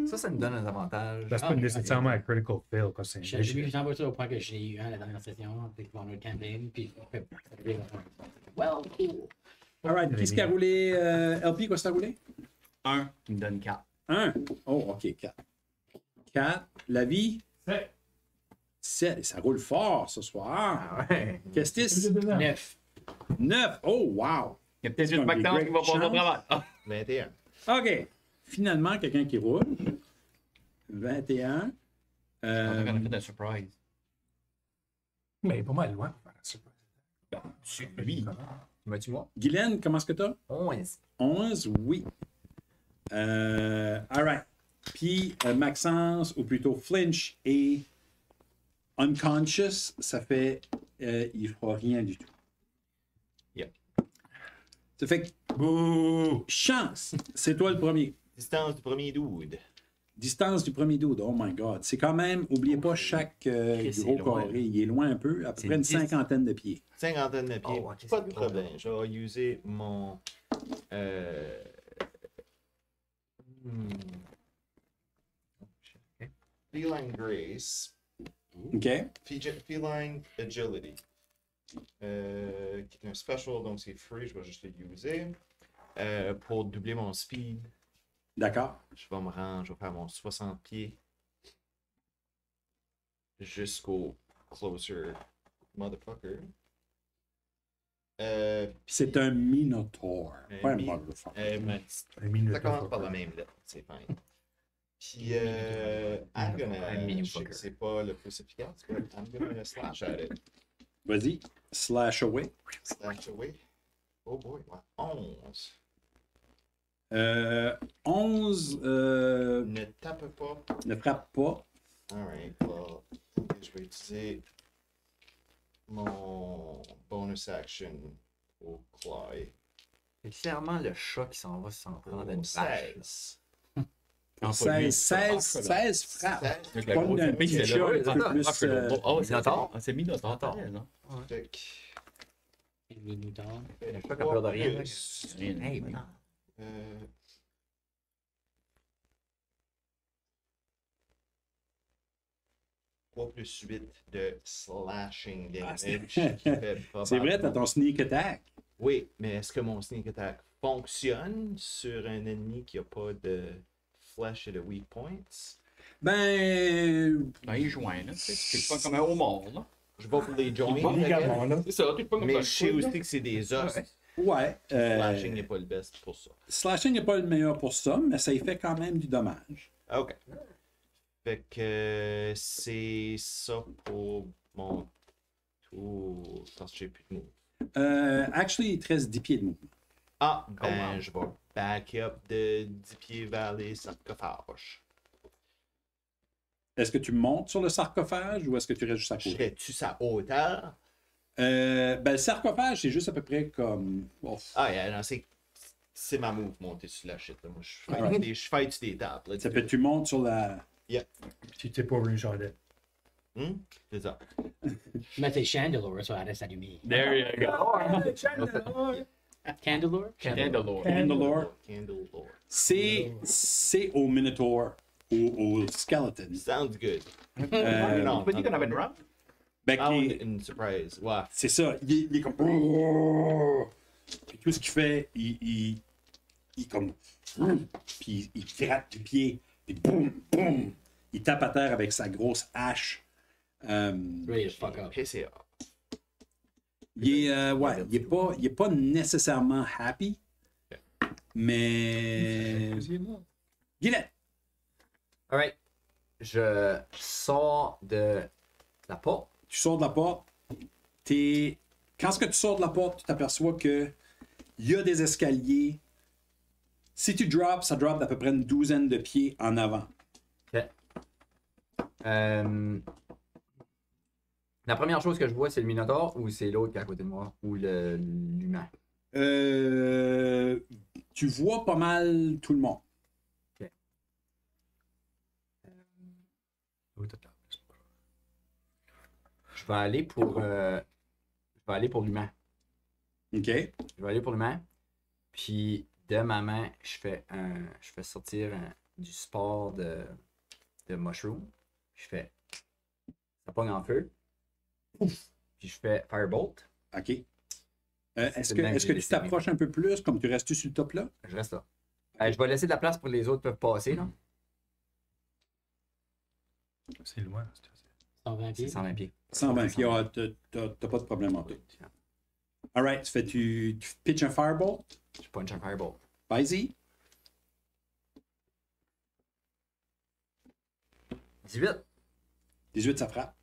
Ça nous donne un avantage. C'est pas nécessairement un critical fail quand c'est J'ai vu que j'envoie ça au point que j'ai eu un la dernière session, puis pendant notre campagne, puis well, cool. All right. Qui est-ce qui a roulé? LP, quoi, c'est à rouler? 1, il me donne 4. 1. Oh, OK, 4. 4. La vie? 7. 7. Et ça roule fort ce soir. Ah ouais. Qu'est-ce que c'est? 9. 9. Oh, wow. Il y a peut-être C'est juste comme des Mactan qui va passer au great travail. Ah. 21. OK. Finalement, quelqu'un qui roule. 21. On a fait un surprise. Mais il est pas mal loin pour faire un surprise. C'est lui. M'as-tu moi? Guylaine, comment est-ce que tu as? 11. 11, oui. All right. Puis Maxence, ou plutôt Flinch, est unconscious. Ça fait il ne fera rien du tout. Yep. Ça fait que chance. C'est toi le premier. Distance du premier dude. Distance du premier dude. Oh my God. C'est quand même, oubliez pas chaque c'est gros loin. carré. Il est loin un peu, à peu C'est près une 10. cinquantaine de pieds. Cinquantaine de pieds. Oh, ok, Pas c'est de gros, problème. Je vais user mon. Feline Grace. OK? Feline Agility. Qui est un special, donc c'est free, je vais juste le user. Pour doubler mon speed, D'accord. je vais faire mon 60 pieds jusqu'au closer motherfucker. C'est un Minotaur. Pas un mi- motherfucker. Un minute. Ça commence par la même lettre, c'est fine. Puis, I'm gonna. Je sais que c'est pas le plus efficace, but I'm gonna slash at it. Vas-y. Slash away. Slash away. Oh boy, wow. 11. 11 Ne tape pas. ne frappe pas. Alright, well, je vais utiliser mon bonus action au Clay. C'est clairement le chat qui s'en va s'en prendre une Au vache. là. 16. 16 frappe. Avec Pas grosse d'un épée, petit c'est chat là. un peu Ah, plus. c'est le- oh, c'est Minotaur. Ah, c'est Minotaur. t'as raison. Fait que, Minotaur. Le chat qui a peur de rien. plus, Rien. Hey, mais non. euh, plus 8 de slashing Ah, damage. c'est qui fait C'est vrai, t'as probablement- ton sneak attack. Oui, mais est-ce que mon sneak attack fonctionne sur un ennemi qui n'a pas de flesh et de weak points? Ben. Ben, il joint, là. C'est pas comme un homard, là. Je vais pour les joints. Également, là. C'est ça, tu pas comme Mais un je sais aussi que c'est des os. Ouais. Slashing n'est pas le best pour ça. Slashing n'est pas le meilleur pour ça, mais ça y fait quand même du dommage. Ok. Fait que c'est ça pour mon tour. Parce que j'ai plus de mots. Actually, il te reste 10 pieds de mouvement. Ah, ben je vais back up de 10 pieds vers les sarcophages. Est-ce que tu montes sur le sarcophage ou est-ce que tu restes juste à Je côté? serais-tu sa hauteur? Ben, le sarcophage, c'est juste à peu près comme. Oh, Ah, yeah, non, c'est ma move monter sur la shit. Là. Moi, je Alright. fight sur des tables. Là, ça fait que tu montes sur la. Tu t'es pas une chandelle. C'est ça. Mais c'est Chandelure, ça reste allumé. There you go. Candelure? Candlelord. Candlelord. Candle Lord. C'est au Minotaur, au Skeleton. Sounds good. Euh, non, Tu m'as dit qu'on avait une round? Ben, Ah, qui- une surprise. Ouais. c'est ça. Il est comme. Puis tout ce qu'il fait, il comme. Puis il gratte du pied. Puis boum, boum. Il tape à terre avec sa grosse hache. Ready as fuck up. PCA. Il est pas nécessairement happy. Mais. Guylaine, Alright. Je sors de la porte. tu sors de la porte. Quand tu sors de la porte, tu t'aperçois que il y a des escaliers. Si tu drops, ça drop d'à peu près une douzaine de pieds en avant. Ok. La première chose que je vois, c'est le Minotaur ou c'est l'autre qui est à côté de moi ou l'humain. Tu vois pas mal tout le monde. Je vais aller pour l'humain. OK? Je vais aller pour l'humain. Puis de ma main, je fais sortir du sport de mushroom. Je fais. Ça pogne en feu. Puis je fais Firebolt. OK. Est-ce C'est que, bien est-ce que tu laissé t'approches un peu plus, comme tu restes sur le top là? Je reste là. Je vais laisser de la place pour que les autres peuvent passer. Là. C'est loin. 120 C'est pieds. 120 pieds. 120 pieds, t'as pas de problème en tout. Alright, tu pitches un firebolt. Je punch un Firebolt. Vas-y. 18. 18, ça frappe.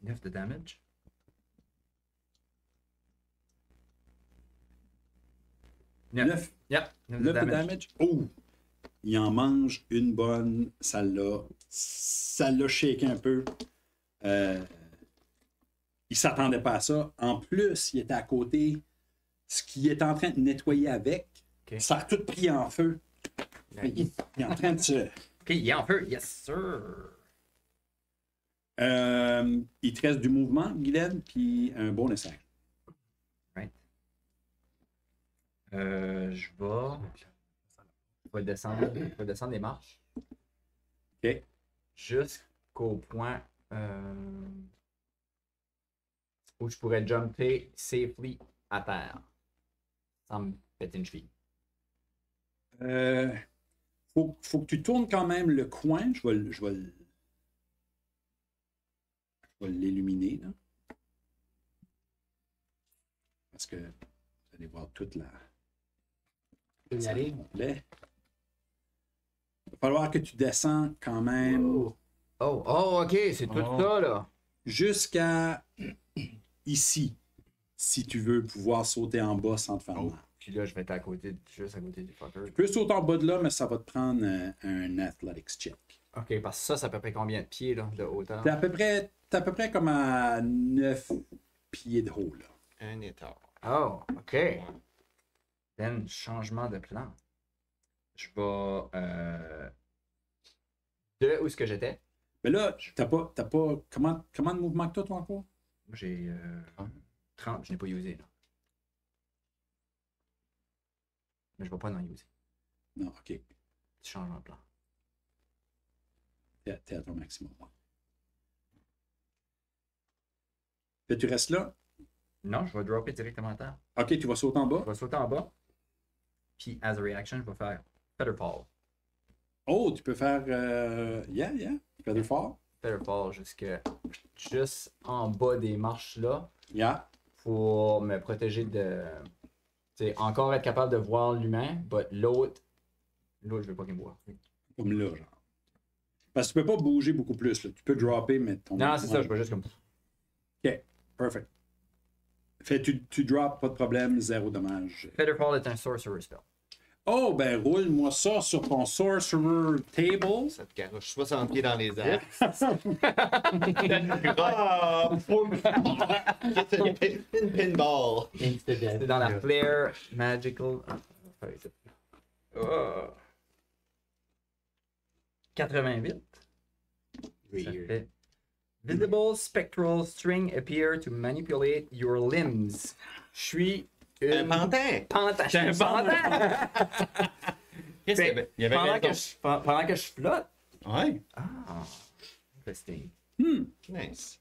9 de damage. 9. Yep, 9 de 9 de damage. damage. Oh! Il en mange une bonne. Ça l'a shaké un peu. Il s'attendait pas à ça. En plus, il était à côté. Ce qu'il est en train de nettoyer avec, Ok. ça a tout pris en feu. Il est en train de se. Ok, il est en feu. Yes, sir. Il te reste du mouvement, Guylaine, puis un bon essai. Right. Je vais descendre les marches. OK. Jusqu'au point où je pourrais jumper safely à terre. Sans me péter une cheville. Faut que tu tournes quand même le coin. Je vais l'illuminer, là. Parce que vous allez voir toute la. Tu peux y aller. complet. Il va falloir que tu descends quand même Oh, ok, c'est tout ça, là. jusqu'à ici, si tu veux pouvoir sauter en bas sans te faire mal. Puis là, je vais être juste à côté du fucker. Tu peux sauter en bas de là, mais ça va te prendre un athletics check. Ok, parce que ça, c'est à peu près combien de pieds, là, de hauteur? T'es à peu près comme à 9 pieds de haut, là. Un état. Oh, ok. Then, changement de plan. Je vais de où est-ce que j'étais? Mais là, t'as pas. Comment de mouvement que toi encore? Moi, j'ai 30, je n'ai pas usé, là. Mais je ne vais pas en user. Non, ok. Petit changement de plan. T'es à ton maximum. Fait, tu restes là? Non, je vais dropper directement à terre. Ok, tu vas sauter en Je bas. vais sauter en bas. Puis, as a reaction, je vais faire Featherfall. Oh, tu peux faire. Yeah. Feather fall. Featherfall juste en bas des marches là. Yeah. Pour me protéger de. C'est encore être capable de voir l'humain, mais l'autre, je veux pas qu'il me voit. Comme là, genre. Parce que tu peux pas bouger beaucoup plus, là. Tu peux dropper, mais ton. Non, c'est ça, je vais juste comme. Ok, perfect. Fait, tu drops, pas de problème, zéro dommage. Featherfall est un sorcerer spell. Oh, ben, roule-moi ça sur ton sorcerer table. Ça te garoche 60 pieds dans les airs. Une pinball. Insta C'est dead. dans la Flare Magical. 88. Ça Weird. fait Visible spectral string appear to manipulate your limbs. Je suis Un une pantin. pantin. Je suis un pantin. Qu'est-ce qu'il y avait? Il y avait pendant que je flotte. Ouais. Ah, interesting. Nice.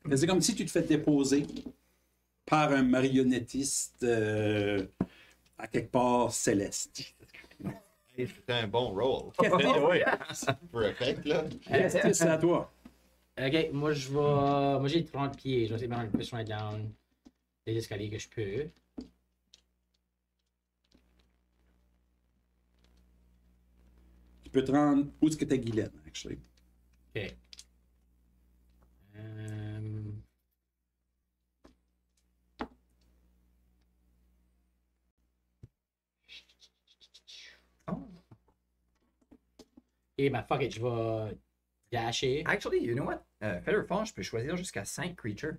Mais c'est comme si tu te fais déposer par un marionnettiste à quelque part céleste. C'était un bon roll. Ouais. Pour effect, là. C'est à toi. Ok, moi je vais. Moi j'ai 30 pieds. Je vais essayer de mettre le plus loin down des escaliers que je peux. Tu peux te rendre où est-ce que t'as Guylaine, actually. Ok. Et ben fuck it, je vais dasher. Actually, you know what? Featherfall, je peux choisir jusqu'à 5 creatures.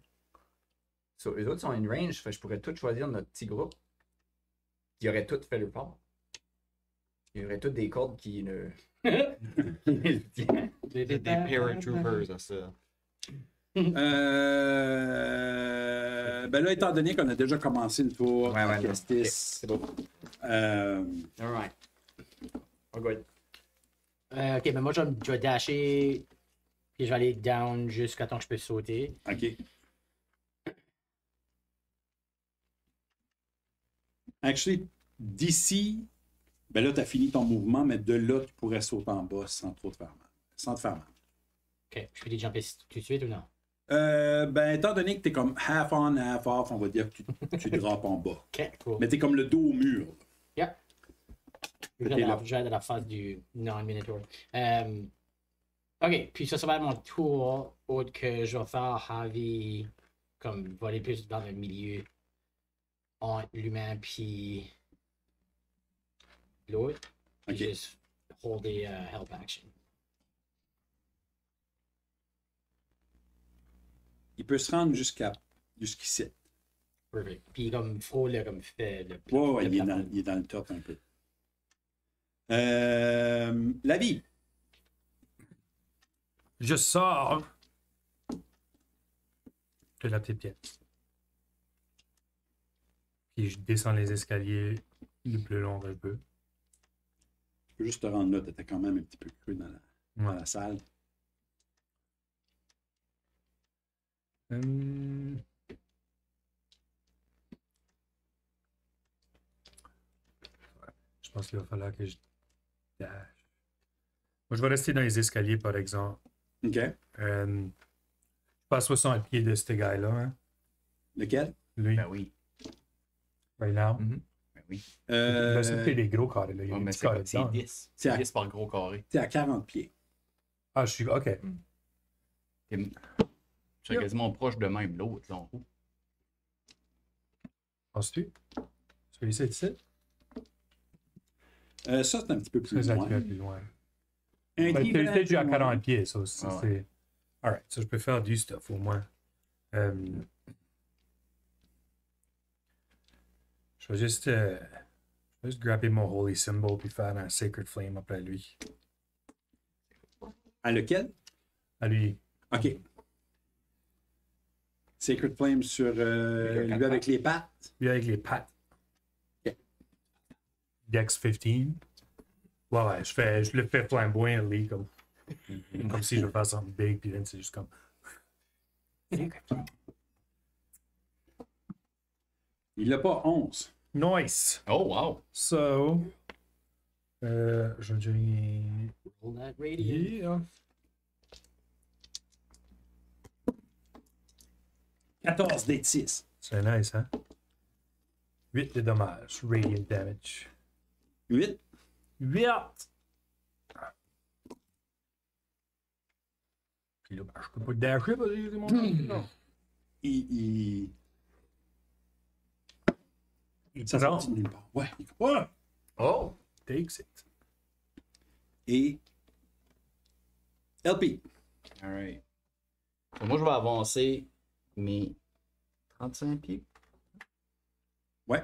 So, eux autres sont in range, fait que je pourrais tout choisir notre petit groupe. Il y aurait tout Featherfall. Il y aurait toutes des cordes qui ne. Des paratroopers à ça. Ben là, étant donné qu'on a déjà commencé le tour à non. Kestis, C'est bon. Alright. Oh, good. Ok, ben moi je vais dasher. Puis je vais aller down jusqu'à temps que je peux sauter. OK. Actually, d'ici, ben là, tu as fini ton mouvement, mais de là, tu pourrais sauter en bas sans trop te faire mal. Sans te faire mal. Ok, je peux les jumper tout de suite ou non? Ben, étant donné que tu es comme half on, half off, on va dire que tu droppes en bas. Ok, cool. Mais tu es comme le dos au mur. Yeah. Je Ok, vais là. à la phase du non-minotaur. Ok, puis ça va être mon tour. Autre que je vais faire Javi comme voler plus dans le milieu entre l'humain puis l'autre. Puis Ok. juste hold des help action. Il peut se rendre jusqu'ici. Perfect. Puis comme frôle, comme fait le Ouais, le plafond. il est dans le top un peu. La vie. Je sors de la petite pièce. Puis je descends les escaliers le plus long que je peux. Tu peux juste te rendre là. Tu étais quand même un petit peu cru dans la salle. Je pense qu'il va falloir que je dash. Moi, je vais rester dans les escaliers, par exemple. OK. Je passe 60 pieds de ce gars-là. Hein? Lequel? Lui, Ben oui. right now. Mhm. Ben oui. Ben, c'est des gros carrés. Là. Il y a Ouais, des mais petits c'est carrés comme c'est dedans. 10. C'est C'est à- 10 par gros carré. Tu es à 40 pieds. Ah, je suis. OK. C'est quasiment proche de même l'autre, là, en haut. Penses-tu? Celui-ci est ici? Ça, c'est un petit peu plus Ça, loin. tu es plus loin. Un Ben, petit peu peut-être plus à loin. 40 pieds, ça aussi. Ah ouais. C'est... Alright, ça, je peux faire du stuff au moins. Je vais juste grabber mon Holy Symbol puis faire un Sacred Flame après lui. À lequel? À lui. OK. Sacred Flame sur lui avec les pattes. Lui avec les pattes. Ok. Dex 15. Ouais, je le fais flamboyant, lui, comme si je veux faire something big, puis là, c'est juste comme. Il n'a pas 11. Nice! Oh, wow! So. Je vais Roll that radiant. Yeah. 14 des 6. C'est nice, hein? 8 de dommages. Radiant damage. 8. 8! Puis là, ben, je peux pas dasher parce que c'est mon non. Il ça prend. sortit de nulle part. Ouais. Ouais. Oh! Takes it. Et LP. Alright. Moi, je vais avancer mes 35 pieds. Ouais.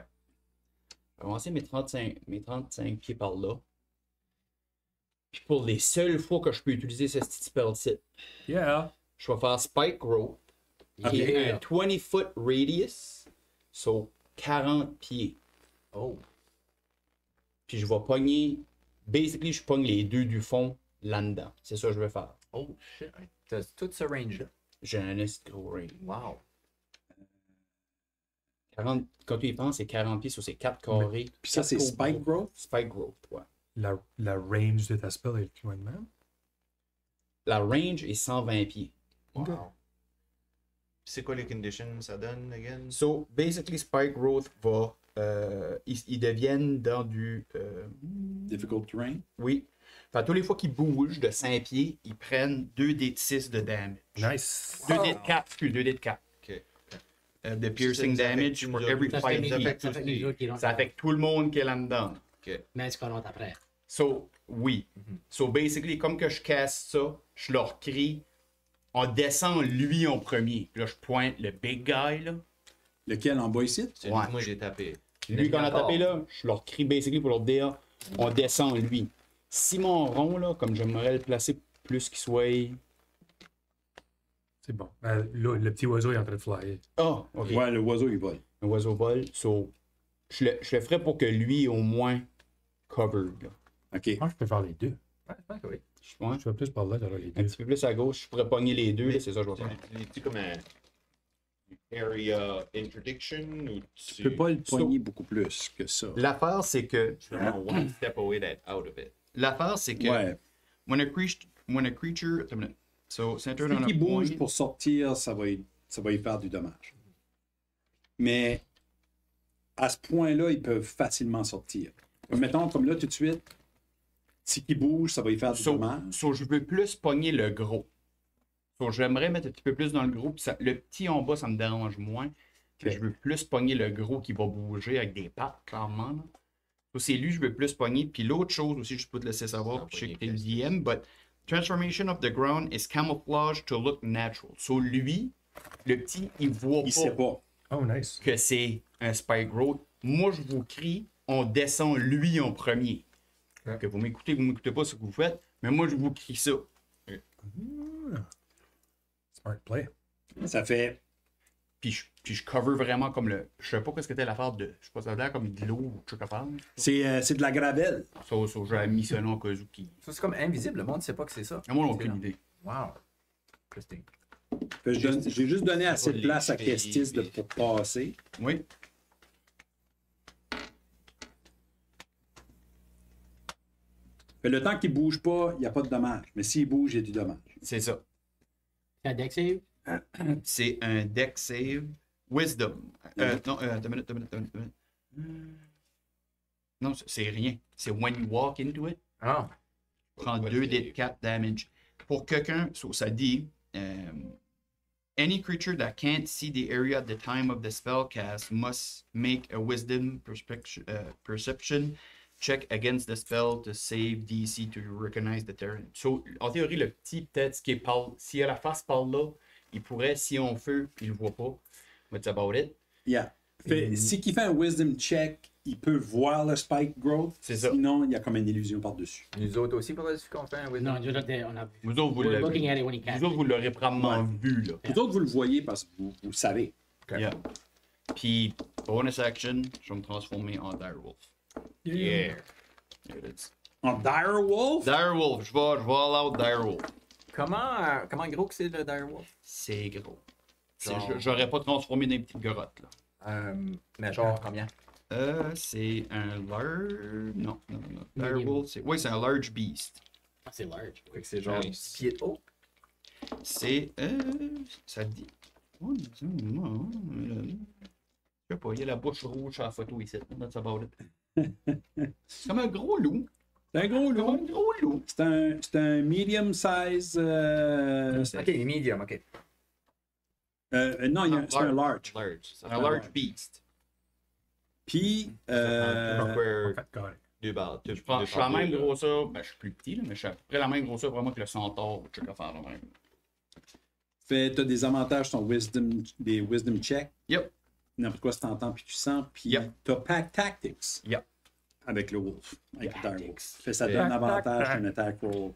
Je vais avancer mes 35 pieds par là. Puis pour les seules fois que je peux utiliser ce petit spell-ci, Yeah. je vais faire Spike Rope, qui est Yeah. un 20-foot radius, sur 40 pieds. Oh. Puis je vais pogner basically, je pogne les deux du fond là-dedans. C'est ça que je veux faire. Oh shit. T'as tout ce range-là. J'ai un esti gros range. Wow. 40, quand tu y penses, c'est 40 pieds sur ces 4 carrés. Puis ça, c'est Spike Growth? Spike Growth, ouais. La range de ta spell est loin de même. La range est 120 pieds. Wow. C'est quoi les conditions ça donne, again? So, basically, Spike Growth va... ils deviennent dans du... Difficult terrain? oui. Fait, tous les fois qu'ils bougent de 5 pieds, ils prennent 2 d de 6 de damage. Nice. 2 d de 4, excuse, 2 d de 4. Ok. De piercing Ça affecte damage une for autre- every Ça 5 fait pieds. les autres qui rentrent. Ça affecte tout le monde qui est là-dedans. Mais c'est qu'on rentre après. So, oui. So, basically, comme que je casse ça, je leur crie, on descend lui en premier. Puis là, je pointe le big guy, là. Lequel en bas ici? C'est Ouais. lui, moi j'ai tapé. Lui, qu'on a tapé là, je leur crie basically pour leur dire, on descend lui. Si mon rond, là, comme j'aimerais le placer plus qu'il soit. C'est bon. Là, le petit oiseau est en train de flyer. Ah, ok. Ouais, le oiseau, il vole. Un oiseau vol. So, je le ferais pour que lui, au moins, covered, là. OK. Moi, je peux faire les deux. Ouais, je pense que oui. Ouais. Je vais plus par là, j'aurai les Un deux. petit peu plus à gauche, je pourrais pogner les deux, là, c'est ça que je vais faire. Tu comme un area interdiction ou Tu peux pas le poigner beaucoup plus que ça. L'affaire, c'est que. vraiment one step away that out of it. L'affaire, c'est que. Ouais. When a creature. Attends une minute. So, centered on Dès a qu'il bouge point. pour sortir, ça va y faire du dommage. Mais à ce point-là, ils peuvent facilement sortir. Mettons, comme là, tout de suite, si il bouge, ça va y faire du dommage. So, je veux plus pogner le gros. So, j'aimerais mettre un petit peu plus dans le gros. Puis le petit en bas, ça me dérange moins. Puis je veux plus pogner le gros qui va bouger avec des pattes, clairement. Là. So, c'est lui, je veux plus pogner. Puis l'autre chose aussi, je peux te laisser savoir. Puis je sais que t'es le DM, but transformation of the ground is camouflage to look natural. So, lui, le petit, il voit Il sait pas pas. Oh, nice. que c'est un Spike Growth. Moi, je vous crie, on descend lui en premier. Ouais. Que vous m'écoutez pas ce que vous faites, mais moi, je vous crie ça. Smart play. Ça fait. Puis je cover vraiment comme le. Je sais pas qu'est-ce que c'était l'affaire de. Je sais pas, ça a l'air comme de l'eau ou quelque chose. C'est de la gravelle. Ça, j'ai mis ça là au cas où qui. Ça, c'est comme invisible. Le monde ne sait pas que c'est ça. Moi, j'ai aucune idée. Wow. Interesting. J'ai juste donné assez de les place à chevaliers, Kestis pour passer. Oui. Fait le temps qu'il bouge pas, il n'y a pas de dommage. Mais s'il bouge, il y a du dommage. C'est ça. C'est un deck save? C'est un deck save. Wisdom. Non, attends une minute. Non, c'est rien. C'est when you walk into it. Ah. Prends 2 d 4 damage. Pour quelqu'un, ça dit any creature that can't see the area at the time of the spell cast must make a wisdom perception check against the spell to save DC to recognize the terrain. So, en théorie, le petit, peut-être, ce qui est par, s'il a la face par là, il pourrait, si on feu, il le voit pas. But that's about it. Yeah. Si qu'il fait un wisdom check, il peut voir le spike growth. C'est ça. Sinon, il y a comme une illusion par-dessus. Nous autres aussi, pour dessus qu'on fait un wisdom. Non, nous autres, on a. Vous autres, vous We're l'avez. looking at it when he cast Vous autres, vous l'aurez probablement vu, là. Vous autres, vous le voyez parce que vous le savez. Yeah. Puis, bonus action, je vais me transformer en Direwolf. Yeah. There it is. En Direwolf? Direwolf, je vais all out Direwolf. Comment gros que c'est le Direwolf? C'est gros. Genre- J'aurais pas transformé dans une petite grotte, là. Mais genre combien? C'est un large. Non. Medium. Direwolf, c'est. Oui, c'est un large beast. Ah, c'est large. Fait que c'est genre Nice. 6 pieds de haut. C'est. Ça dit. Oh, non. Je sais pas, il y a la bouche rouge sur la photo ici. That's about it. C'est comme un gros loup. C'est un gros Comme loup. un gros loup. C'est un medium size. Ok, medium, ok. Non, c'est un large. Large. Ça Un fait large beast. Puis, Proper Got it. 2 balles. Je suis la même grosseur. Ben, je suis plus petit, là, mais je suis à peu près la même grosseur vraiment que le centaure ou quelque faire là même. t'as des avantages sur des wisdom checks. Yep. N'importe quoi si t'entends puis tu sens. Puis Yep. t'as pack tactics. Yep. Avec le wolf. Avec le Tactics. direwolf. Fait ça donne Tac, avantage tac, à un attack roll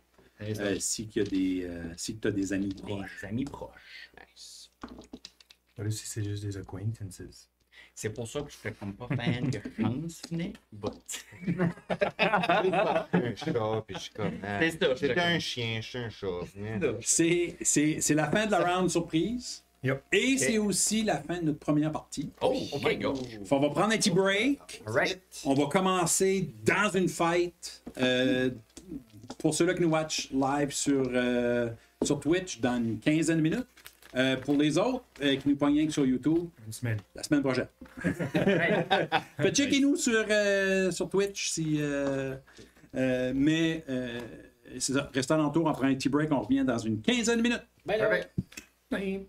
si t'as des amis proches. Des amis proches. Nice. Là, si c'est juste des acquaintances. C'est pour ça que je suis comme pas fan que je pense, Nick. But... un chat, puis je suis comme. Ah, C'est ça, J'étais je- un chien, je suis un chat. C'est la fin de la round surprise. Yep. Et c'est aussi la fin de notre première partie. Oh, my God. On va prendre un petit break. Alright. On va commencer dans une fight. Pour ceux-là qui nous watchent live sur Twitch dans une quinzaine de minutes. Pour les autres qui nous pognent rien que sur YouTube, Une semaine. la semaine prochaine. Fait checkez-nous sur Twitch si. Mais c'est ça. Restez alentour, on prend un petit break, on revient dans une quinzaine de minutes. Bye là. Perfect. Bye.